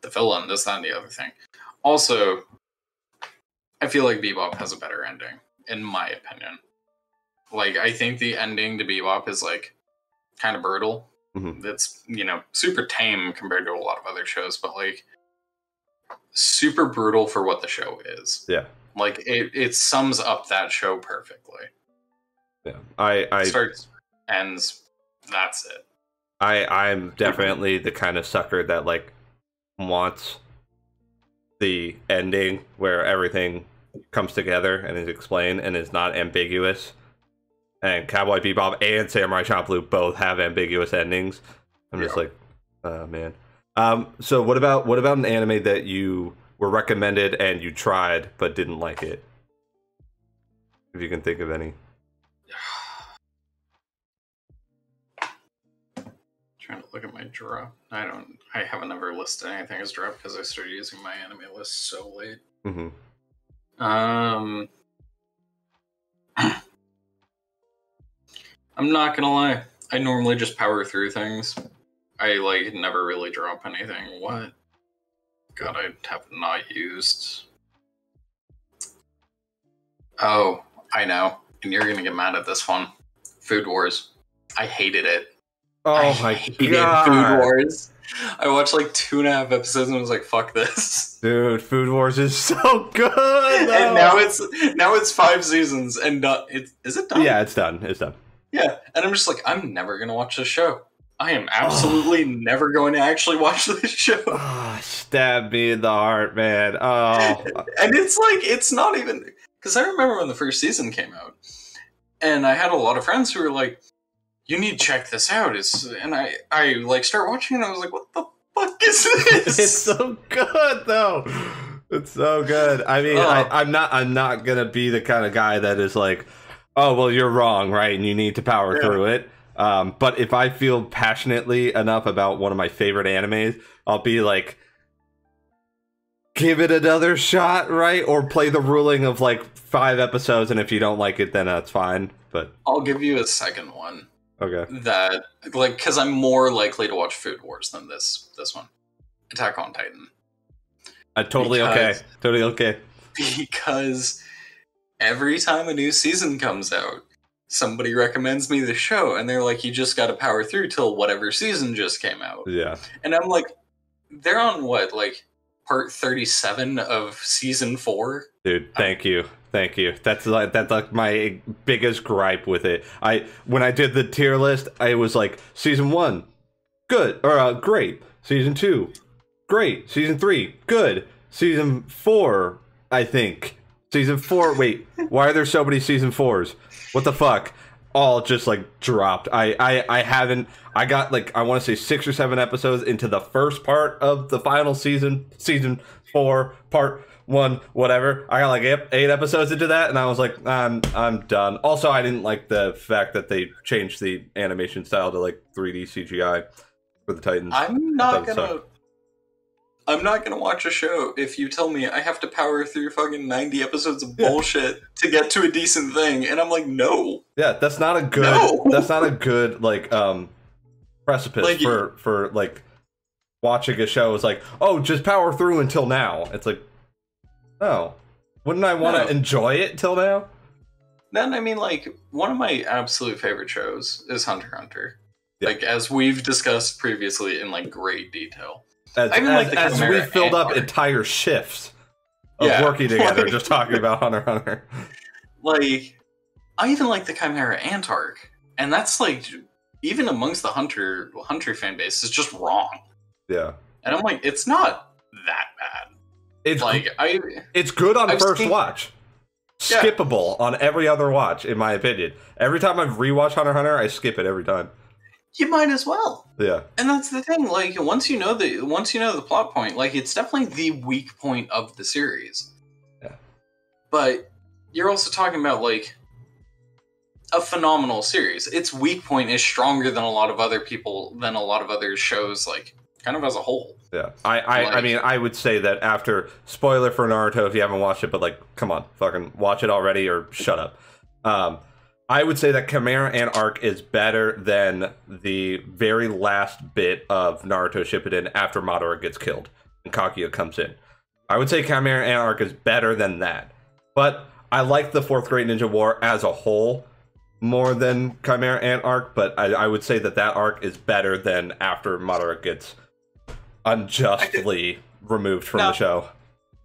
the villain, this, that, and the other thing. Also, I feel like Bebop has a better ending, in my opinion. Like, I think the ending to Bebop is, like, kind of brutal. It's, you know, super tame compared to a lot of other shows, but, like, super brutal for what the show is. Yeah. Like, it sums up that show perfectly. Yeah. I starts, ends, that's it. I'm definitely the kind of sucker that, like, wants the ending where everything comes together and is explained and is not ambiguous. And Cowboy Bebop and Samurai Champloo both have ambiguous endings. I'm just like, oh man. So what about an anime that you were recommended and you tried but didn't like it? If you can think of any. Trying to look at my drop. I haven't ever listed anything as drop because I started using my anime list so late. I'm not gonna lie. I normally just power through things. I, like, never really drop anything. What? God, I have not used. Oh, I know. And you're gonna get mad at this one. Food Wars. I hated it. Oh my god. Food Wars. I watched like 2.5 episodes and was like, fuck this. Dude, Food Wars is so good. And now it's 5 seasons and is it done? Yeah, it's done. It's done. Yeah, and I'm just like, I'm never gonna watch this show. I am absolutely never going to actually watch this show. Oh, stab me in the heart, man. Oh. And it's like, it's not even, because I remember when the first season came out, and I had a lot of friends who were like, you need to check this out. And I like start watching it and I was like, what the fuck is this? It's so good though. It's so good. I mean, I'm not gonna be the kind of guy that is like, oh well, you're wrong, right? And you need to power through it. But if I feel passionately enough about one of my favorite animes, I'll be like, give it another shot, right? Or play the ruling of like 5 episodes, and if you don't like it, then that's fine. But I'll give you a second one. Okay. That, like, because I'm more likely to watch Food Wars than this one. Attack on Titan. Totally okay. Because every time a new season comes out, somebody recommends me the show, and they're like, you just gotta power through till whatever season just came out. Yeah. And I'm like, they're on what, like, part 37 of season 4? Dude, thank you. That's like my biggest gripe with it. When I did the tier list, I was like, season 1, good, or great. Season 2, great. Season 3, good. Season 4, I think. Season 4, wait, why are there so many season 4s? What the fuck? All just like dropped. I got like, I want to say 6 or 7 episodes into the first part of the final season 4, part 1, whatever. I got like 8 episodes into that, and I was like, I'm done. Also, I didn't like the fact that they changed the animation style to like 3D CGI for the Titans. I'm not gonna watch a show if you tell me I have to power through fucking 90 episodes of bullshit to get to a decent thing, and I'm like, no. Yeah, that's not a good like precipice like, for like watching a show. Is like, oh, just power through until now. It's like, oh, wouldn't I want to enjoy it till now? Then I mean, like, one of my absolute favorite shows is Hunter x Hunter. Yeah. Like, as we've discussed previously in like great detail. As we filled up entire shifts of working together, just talking about Hunter x Hunter. Like, I even like the Chimera Ant arc, and that's like, even amongst the Hunter fan base, is just wrong. Yeah, and I'm like, it's not that bad. It's like it's good on first watch, skippable on every other watch, in my opinion. Every time I've rewatched Hunter x Hunter, I skip it every time. You might as well. Yeah. And that's the thing, like, once you know the plot point, like, it's definitely the weak point of the series. Yeah. But you're also talking about, like, a phenomenal series. Its weak point is stronger than a lot of other shows, like kind of as a whole. Yeah, I mean, I would say that after, spoiler for Naruto if you haven't watched it, but like, come on, fucking watch it already or shut up. I would say that Chimera Ant arc is better than the very last bit of Naruto Shippuden after Madara gets killed and Kaguya comes in. I would say Chimera Ant arc is better than that. But I like the 4th Great Ninja War as a whole more than Chimera Ant arc, but I would say that that arc is better than after Madara gets unjustly removed from the show.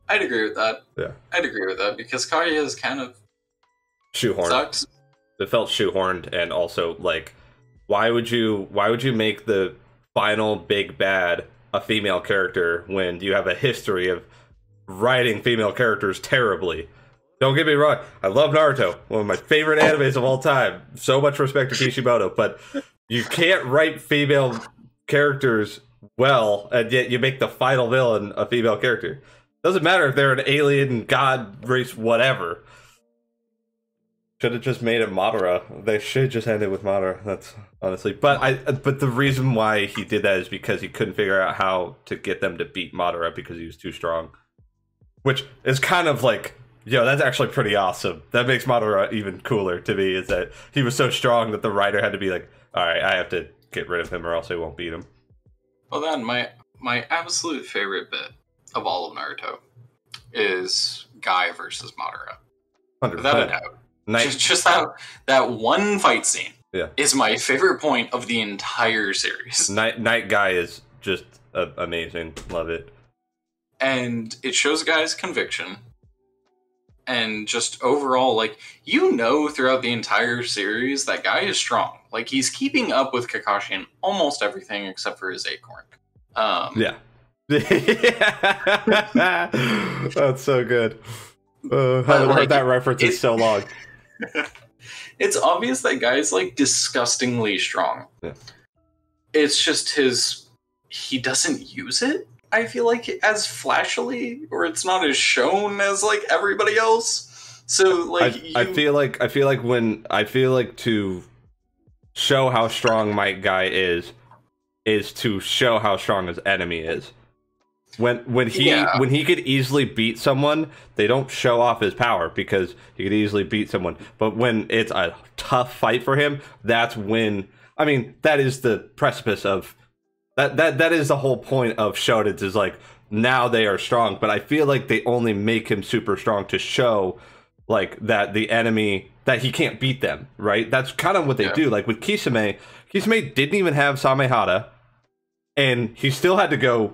I'd agree with that. Yeah. I'd agree with that, because Kaguya is kind of shoehorned. Sucks. It felt shoehorned, and also, like, why would you make the final big bad a female character when you have a history of writing female characters terribly? Don't get me wrong, I love Naruto, one of my favorite animes of all time. So much respect to Kishimoto, but you can't write female characters well, and yet you make the final villain a female character. Doesn't matter if they're an alien, god, race, whatever. Should have just made it Madara. They should have just ended with Madara. That's honestly, but the reason why he did that is because he couldn't figure out how to get them to beat Madara because he was too strong. Which is kind of like, yo, that's actually pretty awesome. That makes Madara even cooler to me, is that he was so strong that the writer had to be like, all right, I have to get rid of him or else I won't beat him. Well, then my absolute favorite bit of all of Naruto is Guy versus Madara. 100%. Without a doubt. Just that one fight scene is my favorite point of the entire series. Night Guy is just amazing. Love it. And it shows Guy's conviction. And just overall, like, throughout the entire series, that Guy is strong. Like, he's keeping up with Kakashi in almost everything except for his acorn. Yeah. That's so good. I haven't heard that reference in so long. It's obvious that Guy's, like, disgustingly strong. Yeah. It's just he doesn't use it, I feel like, as flashily, or it's not as shown as, like, everybody else. So, like, I feel like to show how strong Might Guy is to show how strong his enemy is. When he could easily beat someone, they don't show off his power because he could easily beat someone. But when it's a tough fight for him, that's when, I mean, that is the precipice of that is the whole point of shonens, is like, now they are strong, but I feel like they only make him super strong to show, like, that the enemy, that he can't beat them, right? That's kind of what they do. Like with Kisame didn't even have Samehada, and he still had to go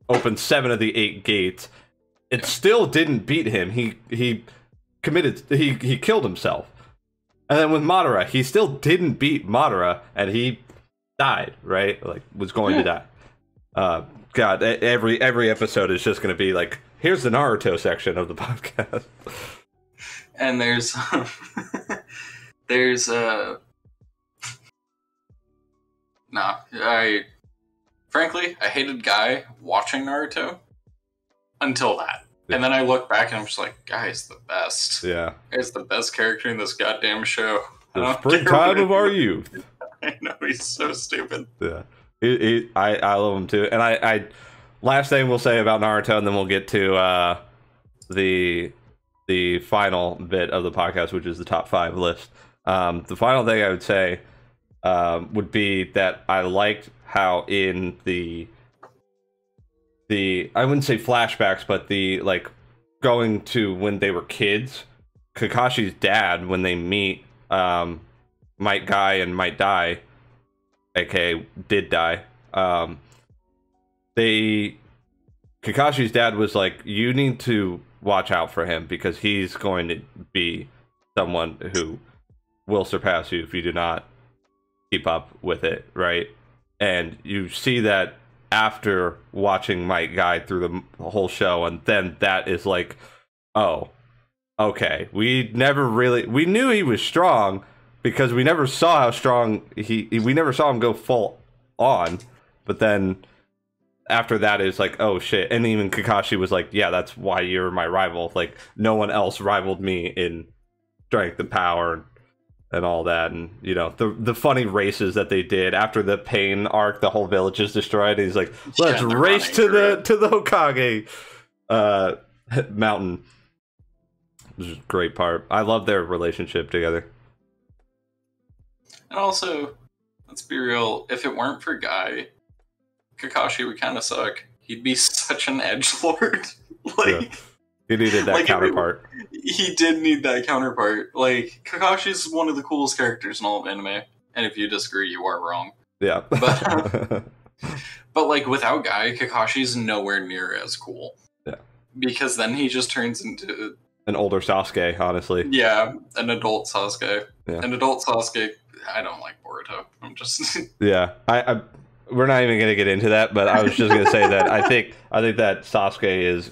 open 7 of the 8 gates. It still didn't beat him. He killed himself. And then with Madara, he still didn't beat Madara, and he died, right? Like, was going to die. God, every episode is just going to be like, here's the Naruto section of the podcast. And frankly, I hated Guy watching Naruto until that. Yeah. And then I look back and I'm just like, Guy's the best. Yeah. Guy's the best character in this goddamn show. The springtime of our youth. I know, he's so stupid. Yeah. I love him too. And I last thing we'll say about Naruto, and then we'll get to the final bit of the podcast, which is the top 5 list. The final thing I would say would be that I liked how in the I wouldn't say flashbacks, but the, like, going to when they were kids, Kakashi's dad, when they meet Might Guy and Might Die, aka did die, Kakashi's dad was like, you need to watch out for him because he's going to be someone who will surpass you if you do not keep up with it, right? And you see that after watching Might Guy through the whole show, and then that is like, oh, okay. We knew he was strong because we never saw how strong we never saw him go full on, but then after that is like, oh shit. And even Kakashi was like, yeah, that's why you're my rival. Like, no one else rivaled me in strength and power. and all that, and you know the funny races that they did after the Pain arc. The whole village is destroyed. And he's like, "Let's race to the Hokage mountain." Which is a great part. I love their relationship together. And also, let's be real. If it weren't for Guy, Kakashi would kind of suck. He'd be such an edgelord. Like. Yeah. He needed that counterpart. He did need that counterpart. Like, Kakashi's one of the coolest characters in all of anime. And if you disagree, you are wrong. Yeah. But like, without Guy, Kakashi's nowhere near as cool. Yeah. Because then he just turns into... an older Sasuke, honestly. Yeah, an adult Sasuke. Yeah. An adult Sasuke... I don't like Boruto. I'm just... Yeah. We're not even going to get into that, but I was just going to say that I think that Sasuke is...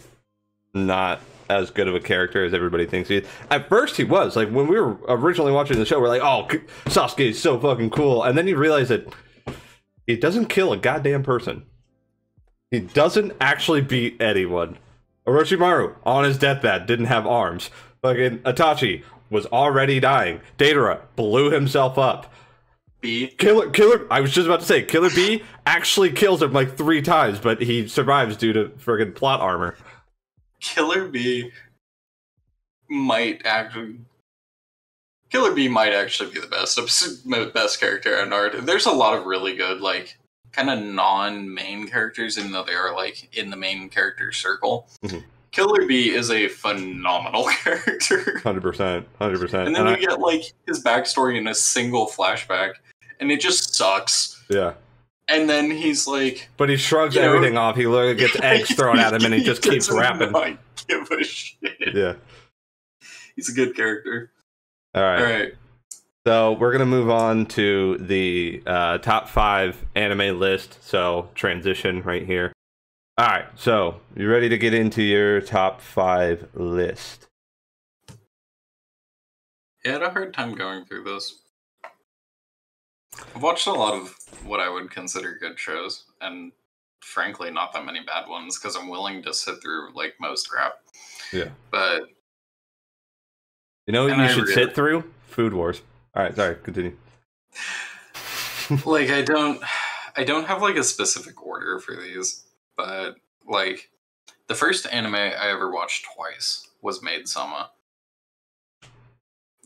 not as good of a character as everybody thinks he is. At first he was. Like, when we were originally watching the show, we're like, oh, Sasuke is so fucking cool. And then you realize that he doesn't kill a goddamn person. He doesn't actually beat anyone. Orochimaru, on his deathbed, didn't have arms. Fucking Itachi was already dying. Deidara blew himself up. Killer, I was just about to say, Killer B actually kills him like 3 times, but he survives due to friggin' plot armor. Killer B might actually be the best character in Naruto. There's a lot of really good, like, kind of non-main characters, even though they are, like, in the main character circle. Mm-hmm. Killer B is a phenomenal character. 100%. And then you get, like, his backstory in a single flashback, and it just sucks. Yeah. And then he's like... But he shrugs everything off. He literally gets eggs thrown at him, and he just keeps rapping. I give a shit. Yeah. He's a good character. All right. So we're going to move on to the top 5 anime list. So transition right here. All right. So you ready to get into your top 5 list? Yeah, I had a hard time going through this. I've watched a lot of what I would consider good shows, and frankly, not that many bad ones, because I'm willing to sit through, like, most crap. Yeah. But... you know what you should sit through? Food Wars. Alright, sorry, continue. Like, I don't have, like, a specific order for these, but, like, the first anime I ever watched twice was Maid Sama.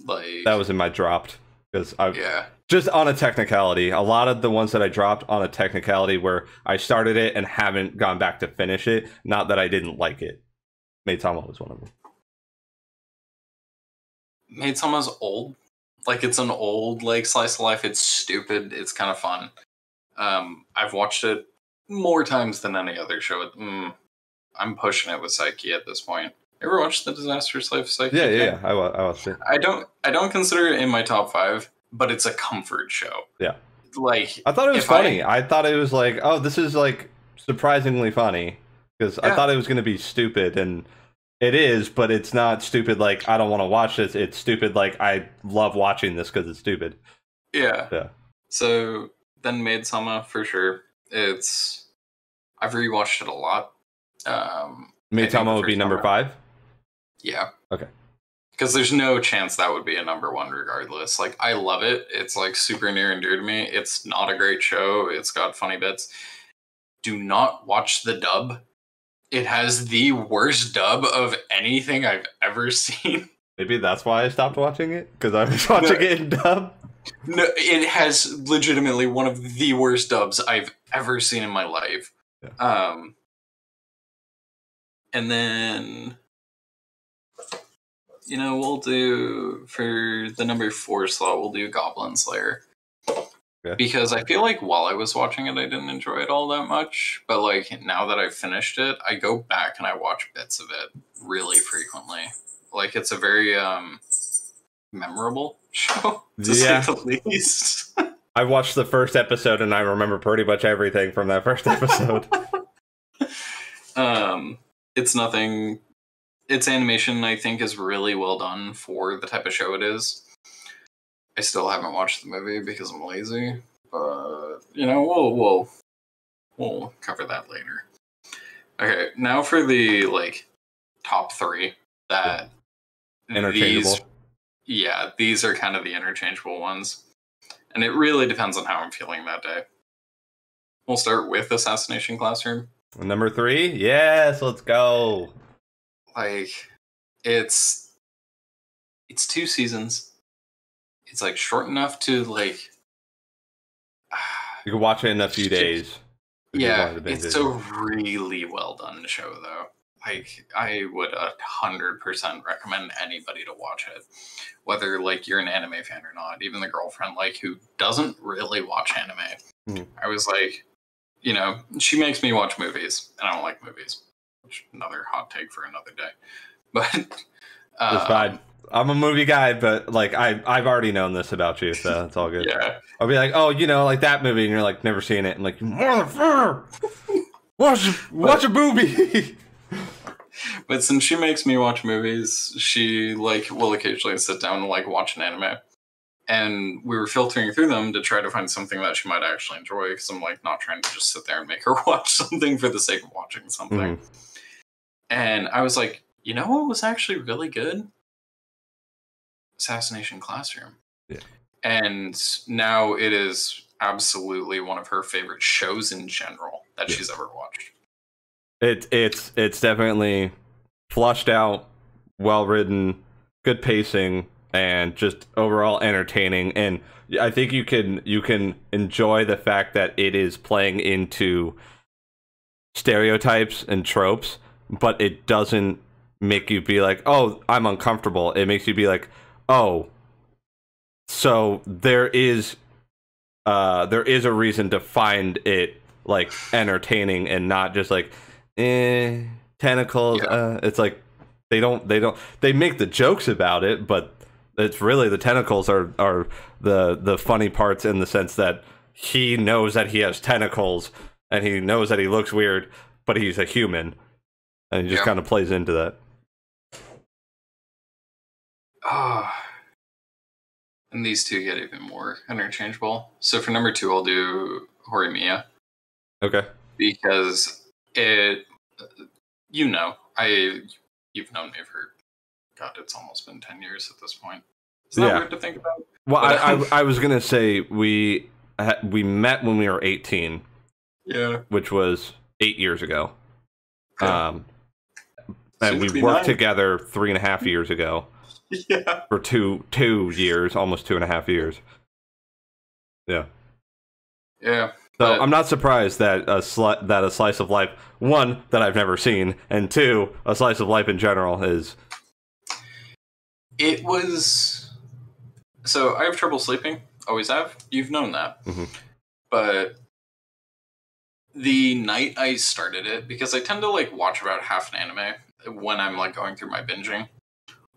Like... that was in my dropped. Because yeah. Just on a technicality, a lot of the ones that I dropped on a technicality where I started it and haven't gone back to finish it. Not that I didn't like it. Maid Sama was one of them. Maid Sama's old. Like, it's an old, like, slice of life. It's stupid. It's kind of fun. I've watched it more times than any other show. I'm pushing it with SAIKA at this point. Ever watched The Disastrous Life of SAIKA? Yeah, I watched it. I don't consider it in my top 5, but it's a comfort show. Yeah. Like, I thought it was funny. I thought it was like, oh, this is like surprisingly funny, because I thought it was going to be stupid, and it is, but it's not stupid like I don't want to watch this. It's stupid like I love watching this because it's stupid. Yeah. So then Maid Sama for sure. I've rewatched it a lot. Maid Sama would be number 5. Yeah. Okay. Because there's no chance that would be a number 1 regardless. Like, I love it. It's, like, super near and dear to me. It's not a great show. It's got funny bits. Do not watch the dub. It has the worst dub of anything I've ever seen. Maybe that's why I stopped watching it? Because I was watching it in dub? No, it has legitimately one of the worst dubs I've ever seen in my life. Yeah. And then... you know, we'll do, for the number 4 slot, we'll do Goblin Slayer. Okay. Because I feel like while I was watching it, I didn't enjoy it all that much. But, like, now that I've finished it, I go back and I watch bits of it really frequently. Like, it's a very, memorable show, to say the least. I watched the first episode and I remember pretty much everything from that first episode. It's nothing... its animation, I think, is really well done for the type of show it is. I still haven't watched the movie because I'm lazy, but, you know, we'll cover that later. Okay, now for the, like, top 3 that interchangeable. yeah, these are kind of the interchangeable ones. And it really depends on how I'm feeling that day. We'll start with Assassination Classroom. Number 3? Yes, let's go. Like, it's 2 seasons. It's like short enough to like You can watch it in a few days. Yeah, it's a really well done show though. Like, I would 100% recommend anybody to watch it, whether like you're an anime fan or not. Even the girlfriend like who doesn't really watch anime. I was like, you know, she makes me watch movies, and I don't like movies. Which another hot take for another day. But it's fine. I'm a movie guy, but like I've already known this about you, so it's all good. Yeah. I'll be like, oh, you know, like that movie, and you're like, never seen it. I'm like, motherfucker, watch a movie. But since she makes me watch movies, she like will occasionally sit down and like watch an anime. And we were filtering through them to try to find something that she might actually enjoy, because I'm like not trying to just sit there and make her watch something for the sake of watching something. And I was like, you know what was actually really good? Assassination Classroom. Yeah. And now it is absolutely one of her favorite shows in general that she's ever watched. It's definitely flushed out, well written, good pacing, and just overall entertaining. And I think you can enjoy the fact that it is playing into stereotypes and tropes, but it doesn't make you be like, oh, I'm uncomfortable. It makes you be like, oh, so there is a reason to find it like entertaining and not just like tentacles. It's like they make the jokes about it, but it's really the tentacles are the funny parts, in the sense that he knows that he has tentacles and he knows that he looks weird, but he's a human, and he just kind of plays into that. And these two get even more interchangeable. So for number 2, I'll do Horimiya. Okay. Because it, you've known me for, God, it's almost been 10 years at this point. Isn't that weird to think about? Well, I was gonna say we met when we were 18. Yeah. Which was 8 years ago. Okay. And we worked together 3.5 years ago. Yeah. For 2 years, almost 2.5 years. Yeah. Yeah. So I'm not surprised that a slice of life, 1, that I've never seen, and 2, a slice of life in general is. It was. So I have trouble sleeping. Always have. You've known that. But the night I started it, because I tend to like watch about half an anime when I'm like going through my binging.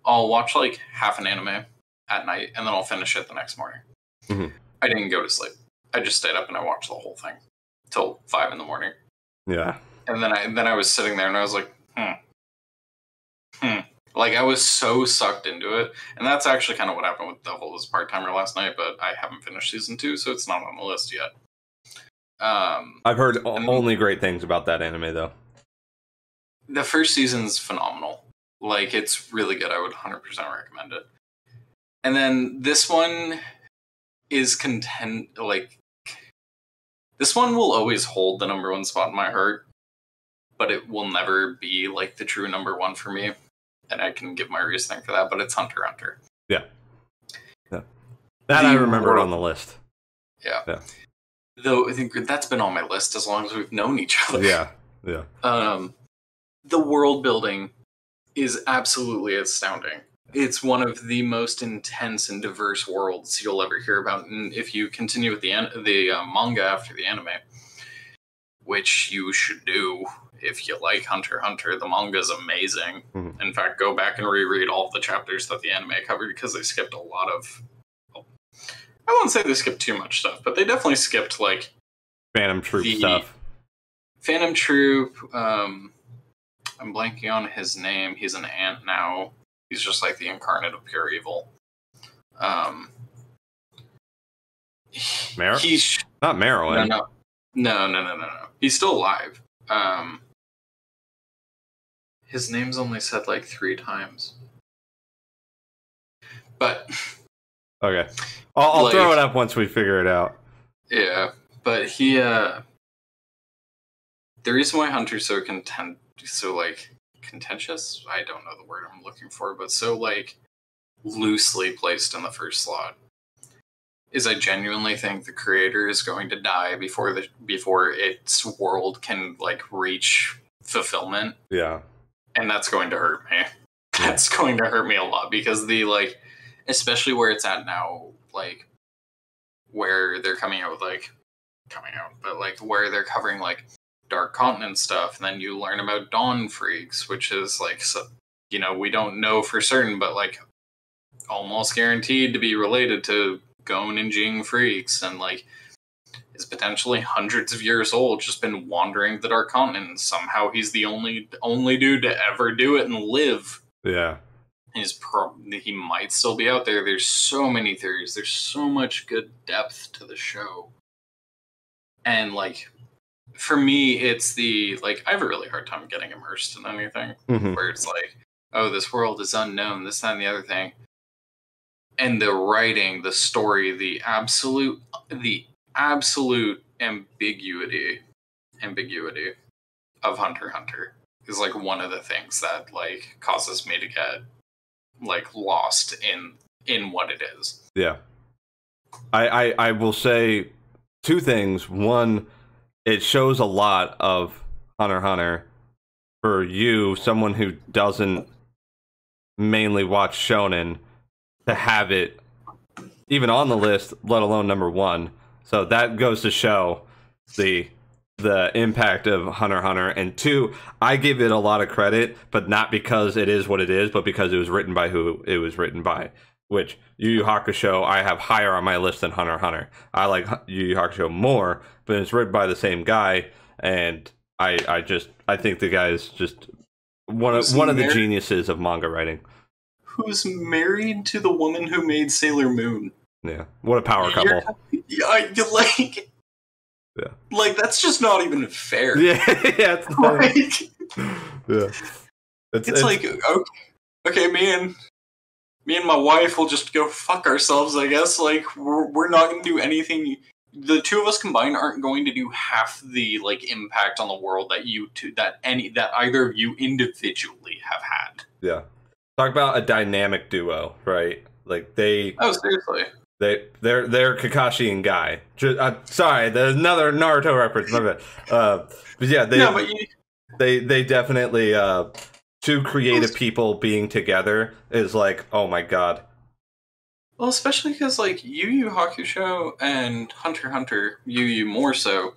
I'll watch like half an anime at night, and then I'll finish it the next morning. I didn't go to sleep. I just stayed up and I watched the whole thing till 5 in the morning. Yeah. And then I was sitting there and I was like, Like, I was so sucked into it. And that's actually kind of what happened with Devil as Part-Timer last night, but I haven't finished season 2, so it's not on the list yet. I've heard only great things about that anime, though. The first season's phenomenal. Like, it's really good. I would 100% recommend it. And then this one is this one will always hold the number 1 spot in my heart, but it will never be like the true number 1 for me. And I can give my reasoning for that, but it's Hunter x Hunter. Yeah. That I remembered on the list. Yeah. Though I think that's been on my list as long as we've known each other. Yeah. The world building is absolutely astounding. It's one of the most intense and diverse worlds you'll ever hear about. And if you continue with the manga after the anime, which you should do if you like Hunter x Hunter, the manga is amazing. In fact, go back and reread all of the chapters that the anime covered, because they skipped a lot of... I won't say they skipped too much stuff, but they definitely skipped like Phantom Troop stuff. Phantom Troop. I'm blanking on his name. He's an ant now. He's just like the incarnate of pure evil. He's not Merylin. No. He's still alive. His name's only said like 3 times. But Okay. I'll like, throw it up once we figure it out. Yeah, but he the reason why Hunter's so contentious, I don't know the word I'm looking for, but so like loosely placed in the first slot, is I genuinely think the creator is going to die before its world can like reach fulfillment. Yeah. And that's going to hurt me. That's going to hurt me a lot, because especially where it's at now, like where they're but like where they're covering like Dark Continent stuff, and then you learn about Dawn Freaks, which is like, so, we don't know for certain, but like almost guaranteed to be related to Gon and Jing Freaks, and like is potentially hundreds of years old, just been wandering the Dark Continent, and somehow he's the only dude to ever do it and live. Yeah. He might still be out there. There's so many theories. There's so much good depth to the show. And like, for me, it's I have a really hard time getting immersed in anything where it's like, oh, this world is unknown, this, that, and the other thing. And the writing, the story, the absolute ambiguity of Hunter x Hunter is like one of the things that like causes me to get like lost in what it is. Yeah. I will say two things. One, it shows a lot of Hunter x Hunter for you, someone who doesn't mainly watch shonen, to have it even on the list, let alone number one. So that goes to show the impact of Hunter x Hunter. And two, I give it a lot of credit, but not because it is what it is, but because it was written by who it was written by. Which Yu Yu Hakusho I have higher on my list than Hunter x Hunter. I like Yu Yu Hakusho more, but it's written by the same guy, and I think the guy is just one of the geniuses of manga writing. Who's married to the woman who made Sailor Moon? Yeah, what a power couple. Like that's just not even fair. Yeah, yeah, it's like okay, me and my wife will just go fuck ourselves, I guess. Like we're not going to do anything. The two of us combined aren't going to do half the like impact on the world that either of you individually have had. Yeah, talk about a dynamic duo, right? Like they. Oh, seriously. They're Kakashi and Guy. Sorry, there's another Naruto reference. My bad. But yeah, they definitely two creative people being together is like, oh my god. Well, especially because like Yu Yu Hakusho and Hunter x Hunter, Yu Yu more so,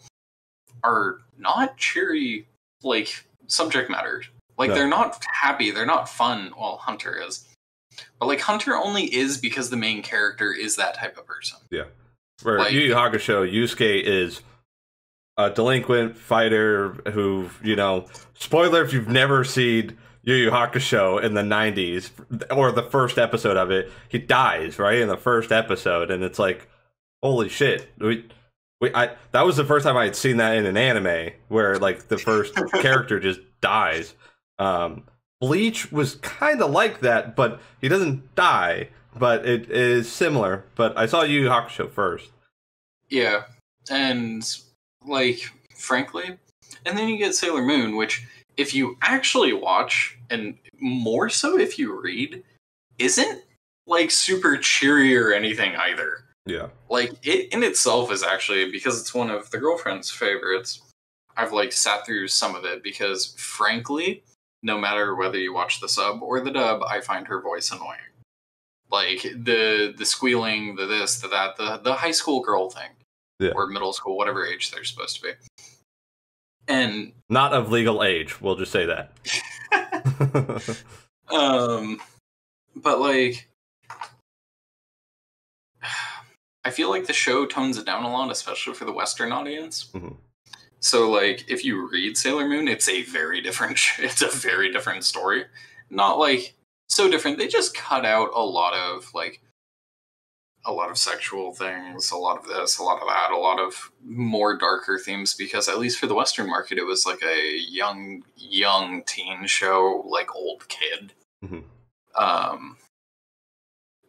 are not cheery like subject matter. Like they're not happy, they're not fun. Well, Hunter is. But like Hunter only is because the main character is that type of person. Yeah. Where Yu Yu Hakusho, Yusuke is a delinquent fighter who, spoiler if you've never seen Yu Yu Hakusho in the 90s, or the first episode of it, he dies, right? In the first episode, and it's like, holy shit. That was the first time I had seen that in an anime, where like the first character just dies. Bleach was kind of like that, but he doesn't die, but it is similar. But I saw Yu Yu Hakusho first. Yeah, and, like, frankly, and then you get Sailor Moon, which, if you actually watch, and more so if you read, isn't, like, super cheery or anything either. Yeah. Like, it in itself is actually, because it's one of the girlfriend's favorites, I've, like, sat through some of it, because, frankly, no matter whether you watch the sub or the dub, I find her voice annoying. Like, the squealing, the this, the that, the high school girl thing. Yeah. Or middle school, whatever age they're supposed to be. And... not of legal age, we'll just say that. But, like... I feel like the show tones it down a lot, especially for the Western audience. Mm-hmm. So, like, if you read Sailor Moon, it's a very different story. Not, like, so different. They just cut out a lot of sexual things, a lot of this, a lot of that, a lot of more darker themes, because at least for the Western market, it was, like, a young teen show, like, old kid. Mm-hmm.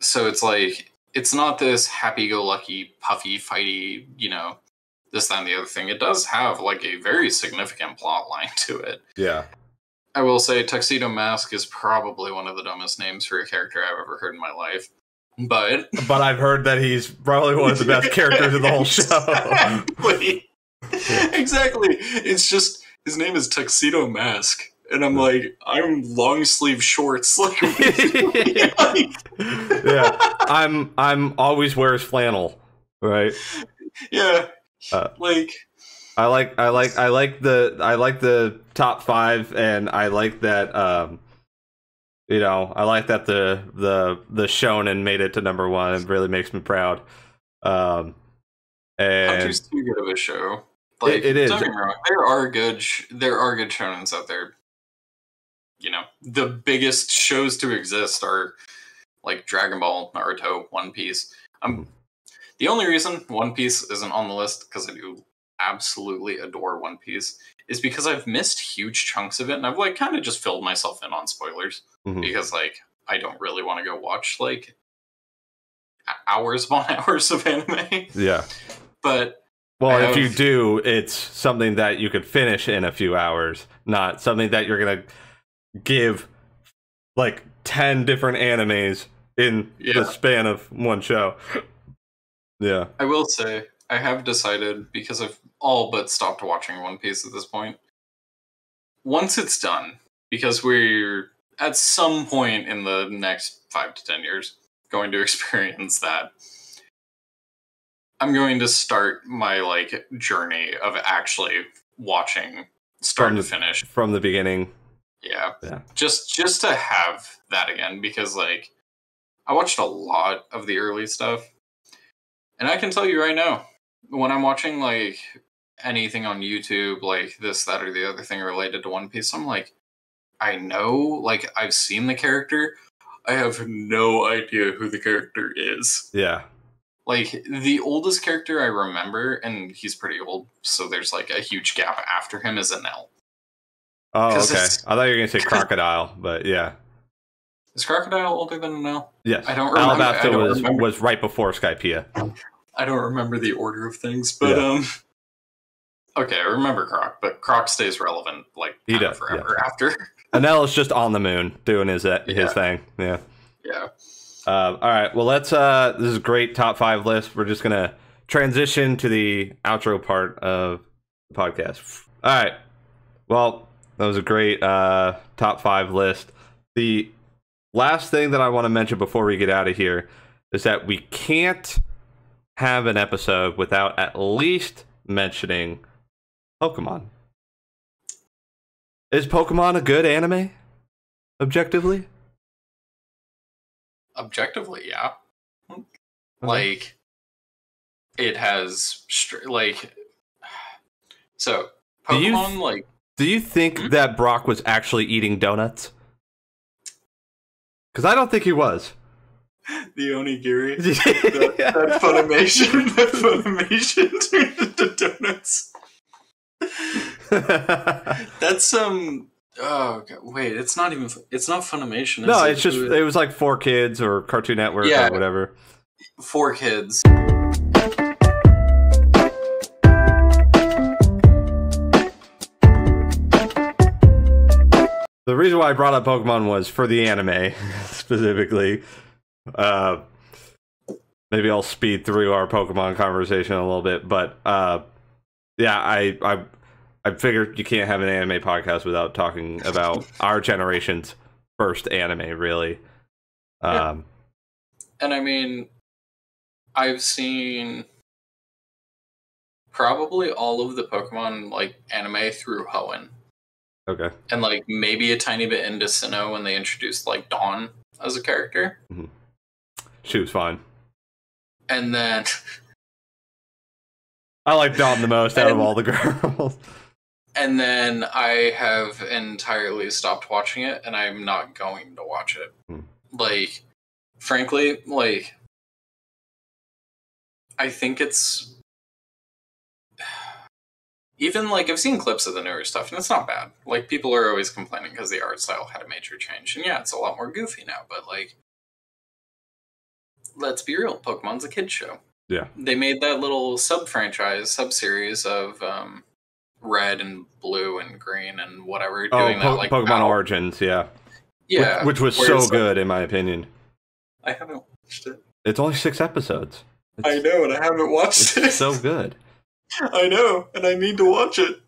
So it's like, it's not this happy-go-lucky, puffy, fighty, this, that, and the other thing. It does have, like, a very significant plot line to it. Yeah. I will say Tuxedo Mask is probably one of the dumbest names for a character I've ever heard in my life. But I've heard that he's probably one of the best characters in the whole show. Exactly. It's just, his name is Tuxedo Mask. And I'm like, I'm long sleeve shorts. Like, yeah. I'm always wears flannel, right? Yeah. I like the top 5, and I like that I like that the shonen made it to number 1. It really makes me proud. And Hunter's too good of a show. Like, it is. Don't get me wrong, there are good shonens out there. The biggest shows to exist are like Dragon Ball, Naruto, One Piece. The only reason One Piece isn't on the list, because I do absolutely adore One Piece, is because I've missed huge chunks of it, and I've like kind of just filled myself in on spoilers, because like I don't really want to go watch like hours upon hours of anime. Yeah. But if you do, it's something that you could finish in a few hours, not something that you're gonna give like 10 different animes in the span of one show. Yeah. I will say, I have decided, because I've all but stopped watching One Piece at this point, once it's done, because we're at some point in the next 5 to 10 years going to experience that, I'm going to start my like journey of actually watching start to finish from the beginning. Yeah. Just to have that again, because like I watched a lot of the early stuff, and I can tell you right now, when I'm watching like anything on YouTube, like this, that, or the other thing related to One Piece, I'm like, I know, like I've seen the character, I have no idea who the character is. Yeah. Like, the oldest character I remember, and he's pretty old, so there's like a huge gap after him, is Enel. Oh, okay. I thought you were going to say Crocodile, but yeah. Is Crocodile older than Enel? Yes. I don't remember. Alabasta was right before Skypiea. I don't remember the order of things, but okay, I remember Croc, but Croc stays relevant like forever after. Enel is just on the moon doing his thing. Yeah. Yeah. All right. Well, let's. This is a great top 5 list. We're just gonna transition to the outro part of the podcast. All right. Well, that was a great top 5 list. The last thing that I want to mention before we get out of here is that we can't have an episode without at least mentioning Pokemon. Is Pokemon a good anime? Objectively? Objectively, yeah. Like, it has so Pokemon do you think that Brock was actually eating donuts? Because I don't think he was. The onigiri. that Funimation turned into donuts. That's oh God, wait, it's not Funimation. No, it's just it was like 4Kids or Cartoon Network or whatever. 4Kids. The reason why I brought up Pokemon was for the anime specifically. Maybe I'll speed through our Pokemon conversation a little bit, but yeah, I figured you can't have an anime podcast without talking about our generation's first anime, really. And I mean, I've seen probably all of the Pokemon like anime through Hoenn. Okay. And like maybe a tiny bit into Sinnoh when they introduced like Dawn as a character. Mm-hmm. She was fine. And then I like Dawn the most out of all the girls. And then I have entirely stopped watching it, and I'm not going to watch it. Like, frankly, like, I think it's even like I've seen clips of the newer stuff, and it's not bad. Like, people are always complaining because the art style had a major change, and yeah, it's a lot more goofy now. But like, let's be real, Pokemon's a kid show. Yeah. They made that little sub-series of red and blue and green and whatever. Doing that like Pokemon Origins, yeah. Yeah. Which was so good, in my opinion. I haven't watched it. It's only 6 episodes. I know, and I haven't watched it. It's so good. I know, and I need to watch it.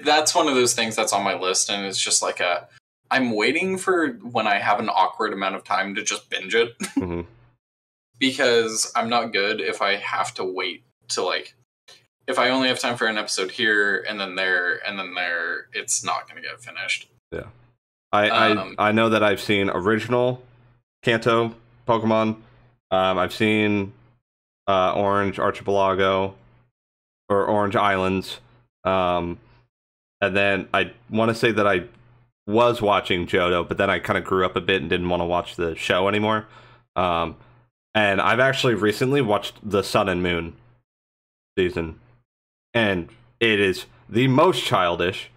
That's one of those things that's on my list, and it's just like I'm waiting for when I have an awkward amount of time to just binge it. Mm-hmm. Because I'm not good if I have to wait to if I only have time for an episode here and then there, it's not going to get finished. Yeah. I know that I've seen original Kanto Pokemon. I've seen Orange Archipelago or Orange Islands. And then I want to say that I was watching Johto, but then I kind of grew up a bit and didn't want to watch the show anymore. And I've actually recently watched the Sun and Moon season. And it is the most childish,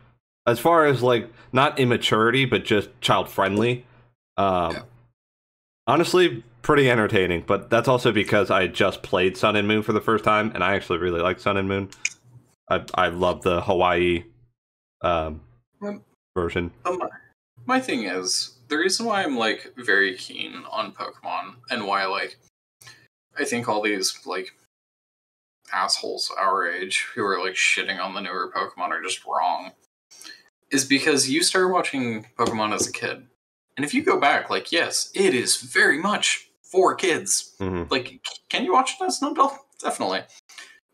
as far as like not immaturity, but just child friendly. Honestly, pretty entertaining. But that's also because I just played Sun and Moon for the first time, and I actually really like Sun and Moon. I love the Hawaii version. My thing is, the reason why I'm like very keen on Pokemon and why I think all these like assholes our age who are like shitting on the newer Pokemon are just wrong is because you started watching Pokemon as a kid. And if you go back, like, yes, it is very much for kids. Mm-hmm. Like, can you watch it as an adult? Definitely.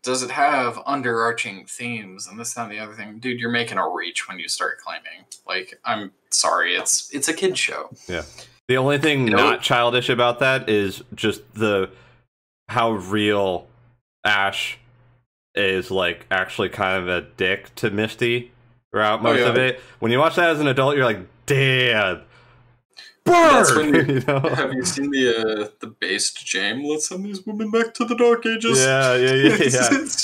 Does it have underarching themes and this, that, and the other thing? Dude, you're making a reach when you start claiming. Like, I'm sorry, it's a kid show. Yeah. The only thing not childish about that is just how real Ash is, like, actually kind of a dick to Misty throughout most of it. When you watch that as an adult, you're like, damn. Burn! You know? Have you seen the based James? Let's send these women back to the Dark Ages. Yeah.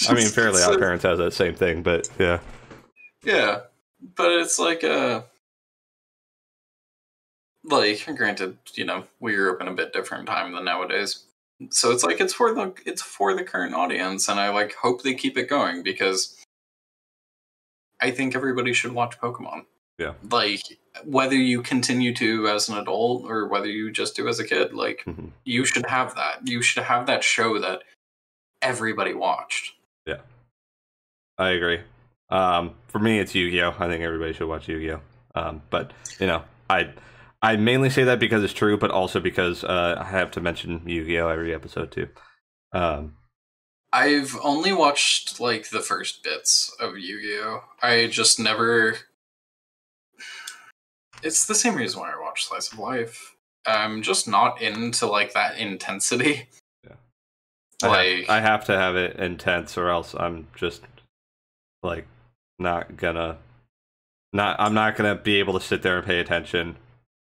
I mean, Fairly Odd Parents has that same thing, but yeah. Yeah, but it's like granted, you know, we grew up in a bit different time than nowadays, so it's like it's for the current audience, and I like hope they keep it going because I think everybody should watch Pokemon. Yeah, like whether you continue to as an adult or whether you just do as a kid, like you should have that. You should have that show that everybody watched. Yeah, I agree. For me, it's Yu-Gi-Oh. I think everybody should watch Yu-Gi-Oh. But you know, I mainly say that because it's true, but also because I have to mention Yu-Gi-Oh every episode too. I've only watched like the first bits of Yu-Gi-Oh. I just never. It's the same reason why I watch Slice of Life. I'm just not into like that intensity. Yeah, I have to have it intense, or else I'm just like I'm not gonna be able to sit there and pay attention.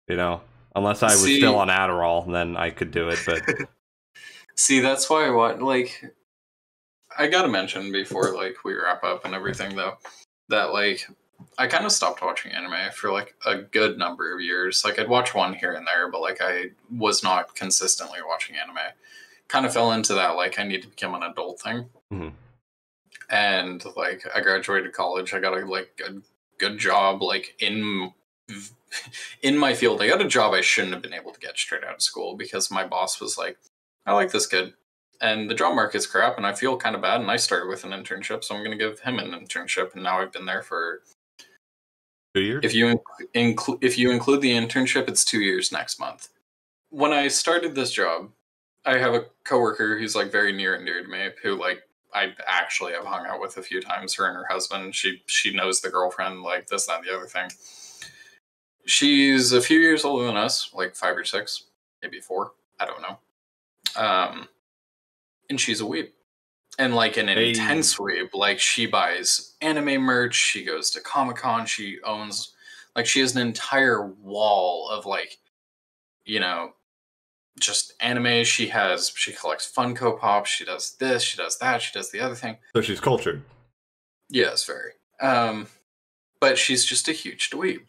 You know, unless I was still on Adderall, then I could do it. But see, that's why I gotta mention before like we wrap up and everything though, that like I kind of stopped watching anime for like a good number of years. Like I'd watch one here and there, but like I was not consistently watching anime. Kind of fell into that like I need to become an adult thing. Mm-hmm. And like I graduated college, I got a good job like in my field. I got a job I shouldn't have been able to get straight out of school because my boss was like, I like this kid. And the job market's crap, and I feel kind of bad. And I started with an internship, so I'm going to give him an internship. And now I've been there for 2 years. If you include the internship, it's 2 years next month. When I started this job, I have a coworker who's like very near and dear to me, who like I actually have hung out with a few times. Her and her husband. She knows the girlfriend, like this, that, and the other thing. She's a few years older than us, like 5 or 6, maybe 4. I don't know. And she's a weeb. And like an intense weeb. Like she buys anime merch, she goes to Comic-Con, she owns, like she has an entire wall of like, you know, just anime. She collects Funko Pops, she does this, she does that, she does the other thing. So she's cultured. Yes, very. But she's just a huge dweeb.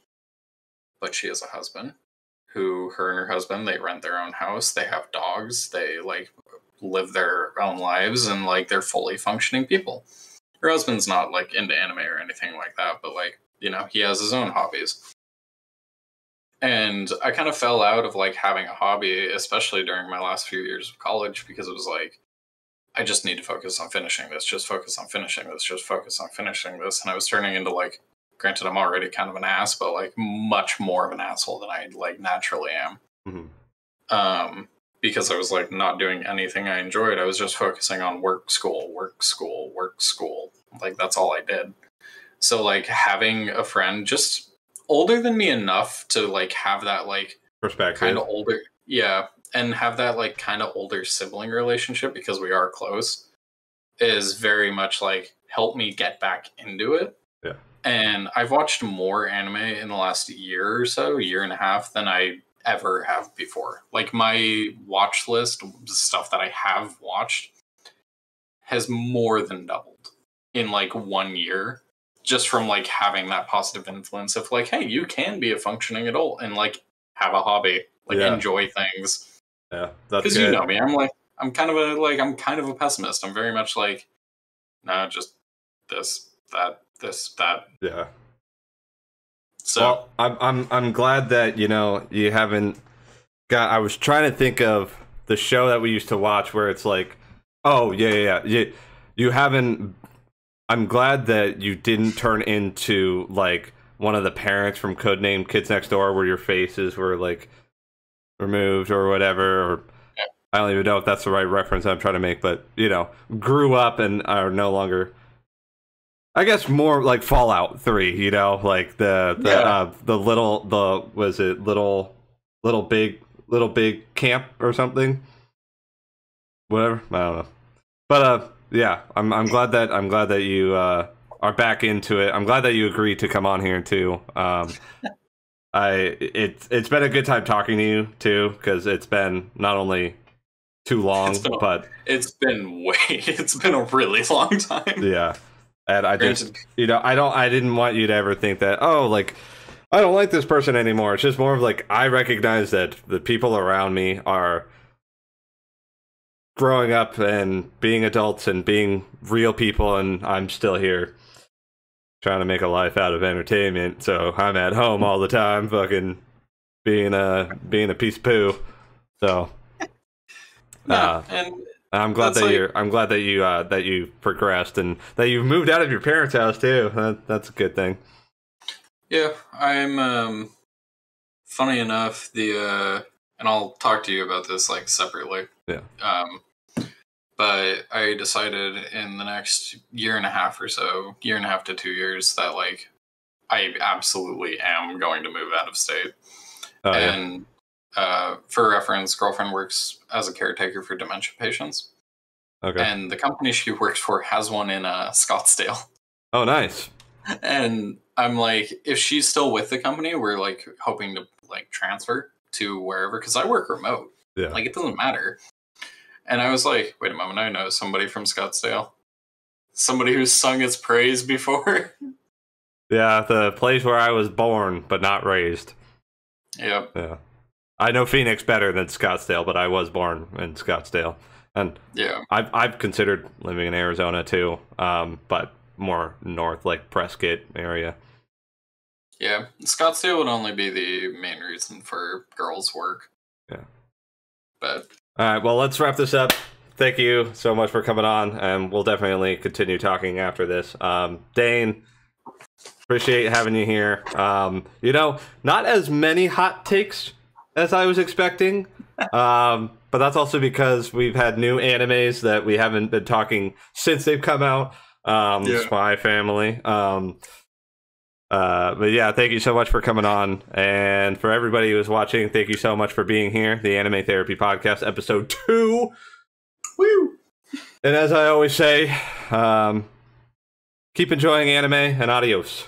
But she has a husband who, her and her husband, they rent their own house, they have dogs, they like live their own lives, and like they're fully functioning people. Her husband's not like into anime or anything like that, but like, you know, he has his own hobbies. And I kind of fell out of like having a hobby, especially during my last few years of college, because it was like, I just need to focus on finishing this, just focus on finishing this, just focus on finishing this. And I was turning into like, granted, I'm already kind of an ass, but like much more of an asshole than I like naturally am. Mm-hmm. Because I was like not doing anything I enjoyed. I was just focusing on work, school, work, school, work, school. Like that's all I did. So like having a friend just older than me enough to like have that like perspective, kind of older, yeah, and have that like kind of older sibling relationship, because we are close, is very much like help me get back into it. Yeah. And I've watched more anime in the last year or so, year and a half, than I ever have before. Like my watch list, the stuff that I have watched, has more than doubled in like 1 year, just from like having that positive influence of like, hey, you can be a functioning adult and like have a hobby, like enjoy things. Yeah, that's because you know me, I'm kind of a pessimist. I'm very much like, nah, just this, that. Yeah. So well, I'm glad that, you know, you haven't got. I was trying to think of the show that we used to watch where it's like, oh yeah. You haven't. I'm glad that you didn't turn into like one of the parents from Codename Kids Next Door, where your faces were like removed or whatever. Or I don't even know if that's the right reference I'm trying to make, but you know, grew up and are no longer. I guess more like Fallout 3, you know, like the little big camp or something. Whatever, I don't know. But yeah, I'm glad that you are back into it. I'm glad that you agreed to come on here too. It's been a good time talking to you too, because it's been not only too long, but it's been a really long time. Yeah. And I just, you know, I didn't want you to ever think that, oh, like, I don't like this person anymore. It's just more of like, I recognize that the people around me are growing up and being adults and being real people, and I'm still here trying to make a life out of entertainment. So I'm at home all the time, fucking being a piece of poo. So, and I'm glad that you progressed and that you've moved out of your parents' house too. That's a good thing. Yeah, I'm funny enough, and I'll talk to you about this like separately. Yeah. But I decided in the next year and a half to 2 years, that like I absolutely am going to move out of state. Oh, and for reference, girlfriend works as a caretaker for dementia patients. Okay. And the company she works for has one in Scottsdale. Oh, nice. And I'm like, if she's still with the company, we're like hoping to like transfer to wherever, because I work remote. Yeah. Like it doesn't matter. And I was like, wait a moment, I know somebody from Scottsdale. Somebody who's sung its praise before. Yeah, the place where I was born but not raised. Yep. Yeah. I know Phoenix better than Scottsdale, but I was born in Scottsdale. And yeah, I've considered living in Arizona too, but more north, like Prescott area. Yeah, Scottsdale would only be the main reason for girls' work. Yeah. But all right, well, let's wrap this up. Thank you so much for coming on, and we'll definitely continue talking after this. Dane, appreciate having you here. You know, not as many hot takes as I was expecting, but that's also because we've had new animes that we haven't been talking since they've come out. Spy Family. But yeah, thank you so much for coming on, and for everybody who's watching, thank you so much for being here. The Anime Therapy Podcast, episode 2. Woo! And as I always say, keep enjoying anime, and adios.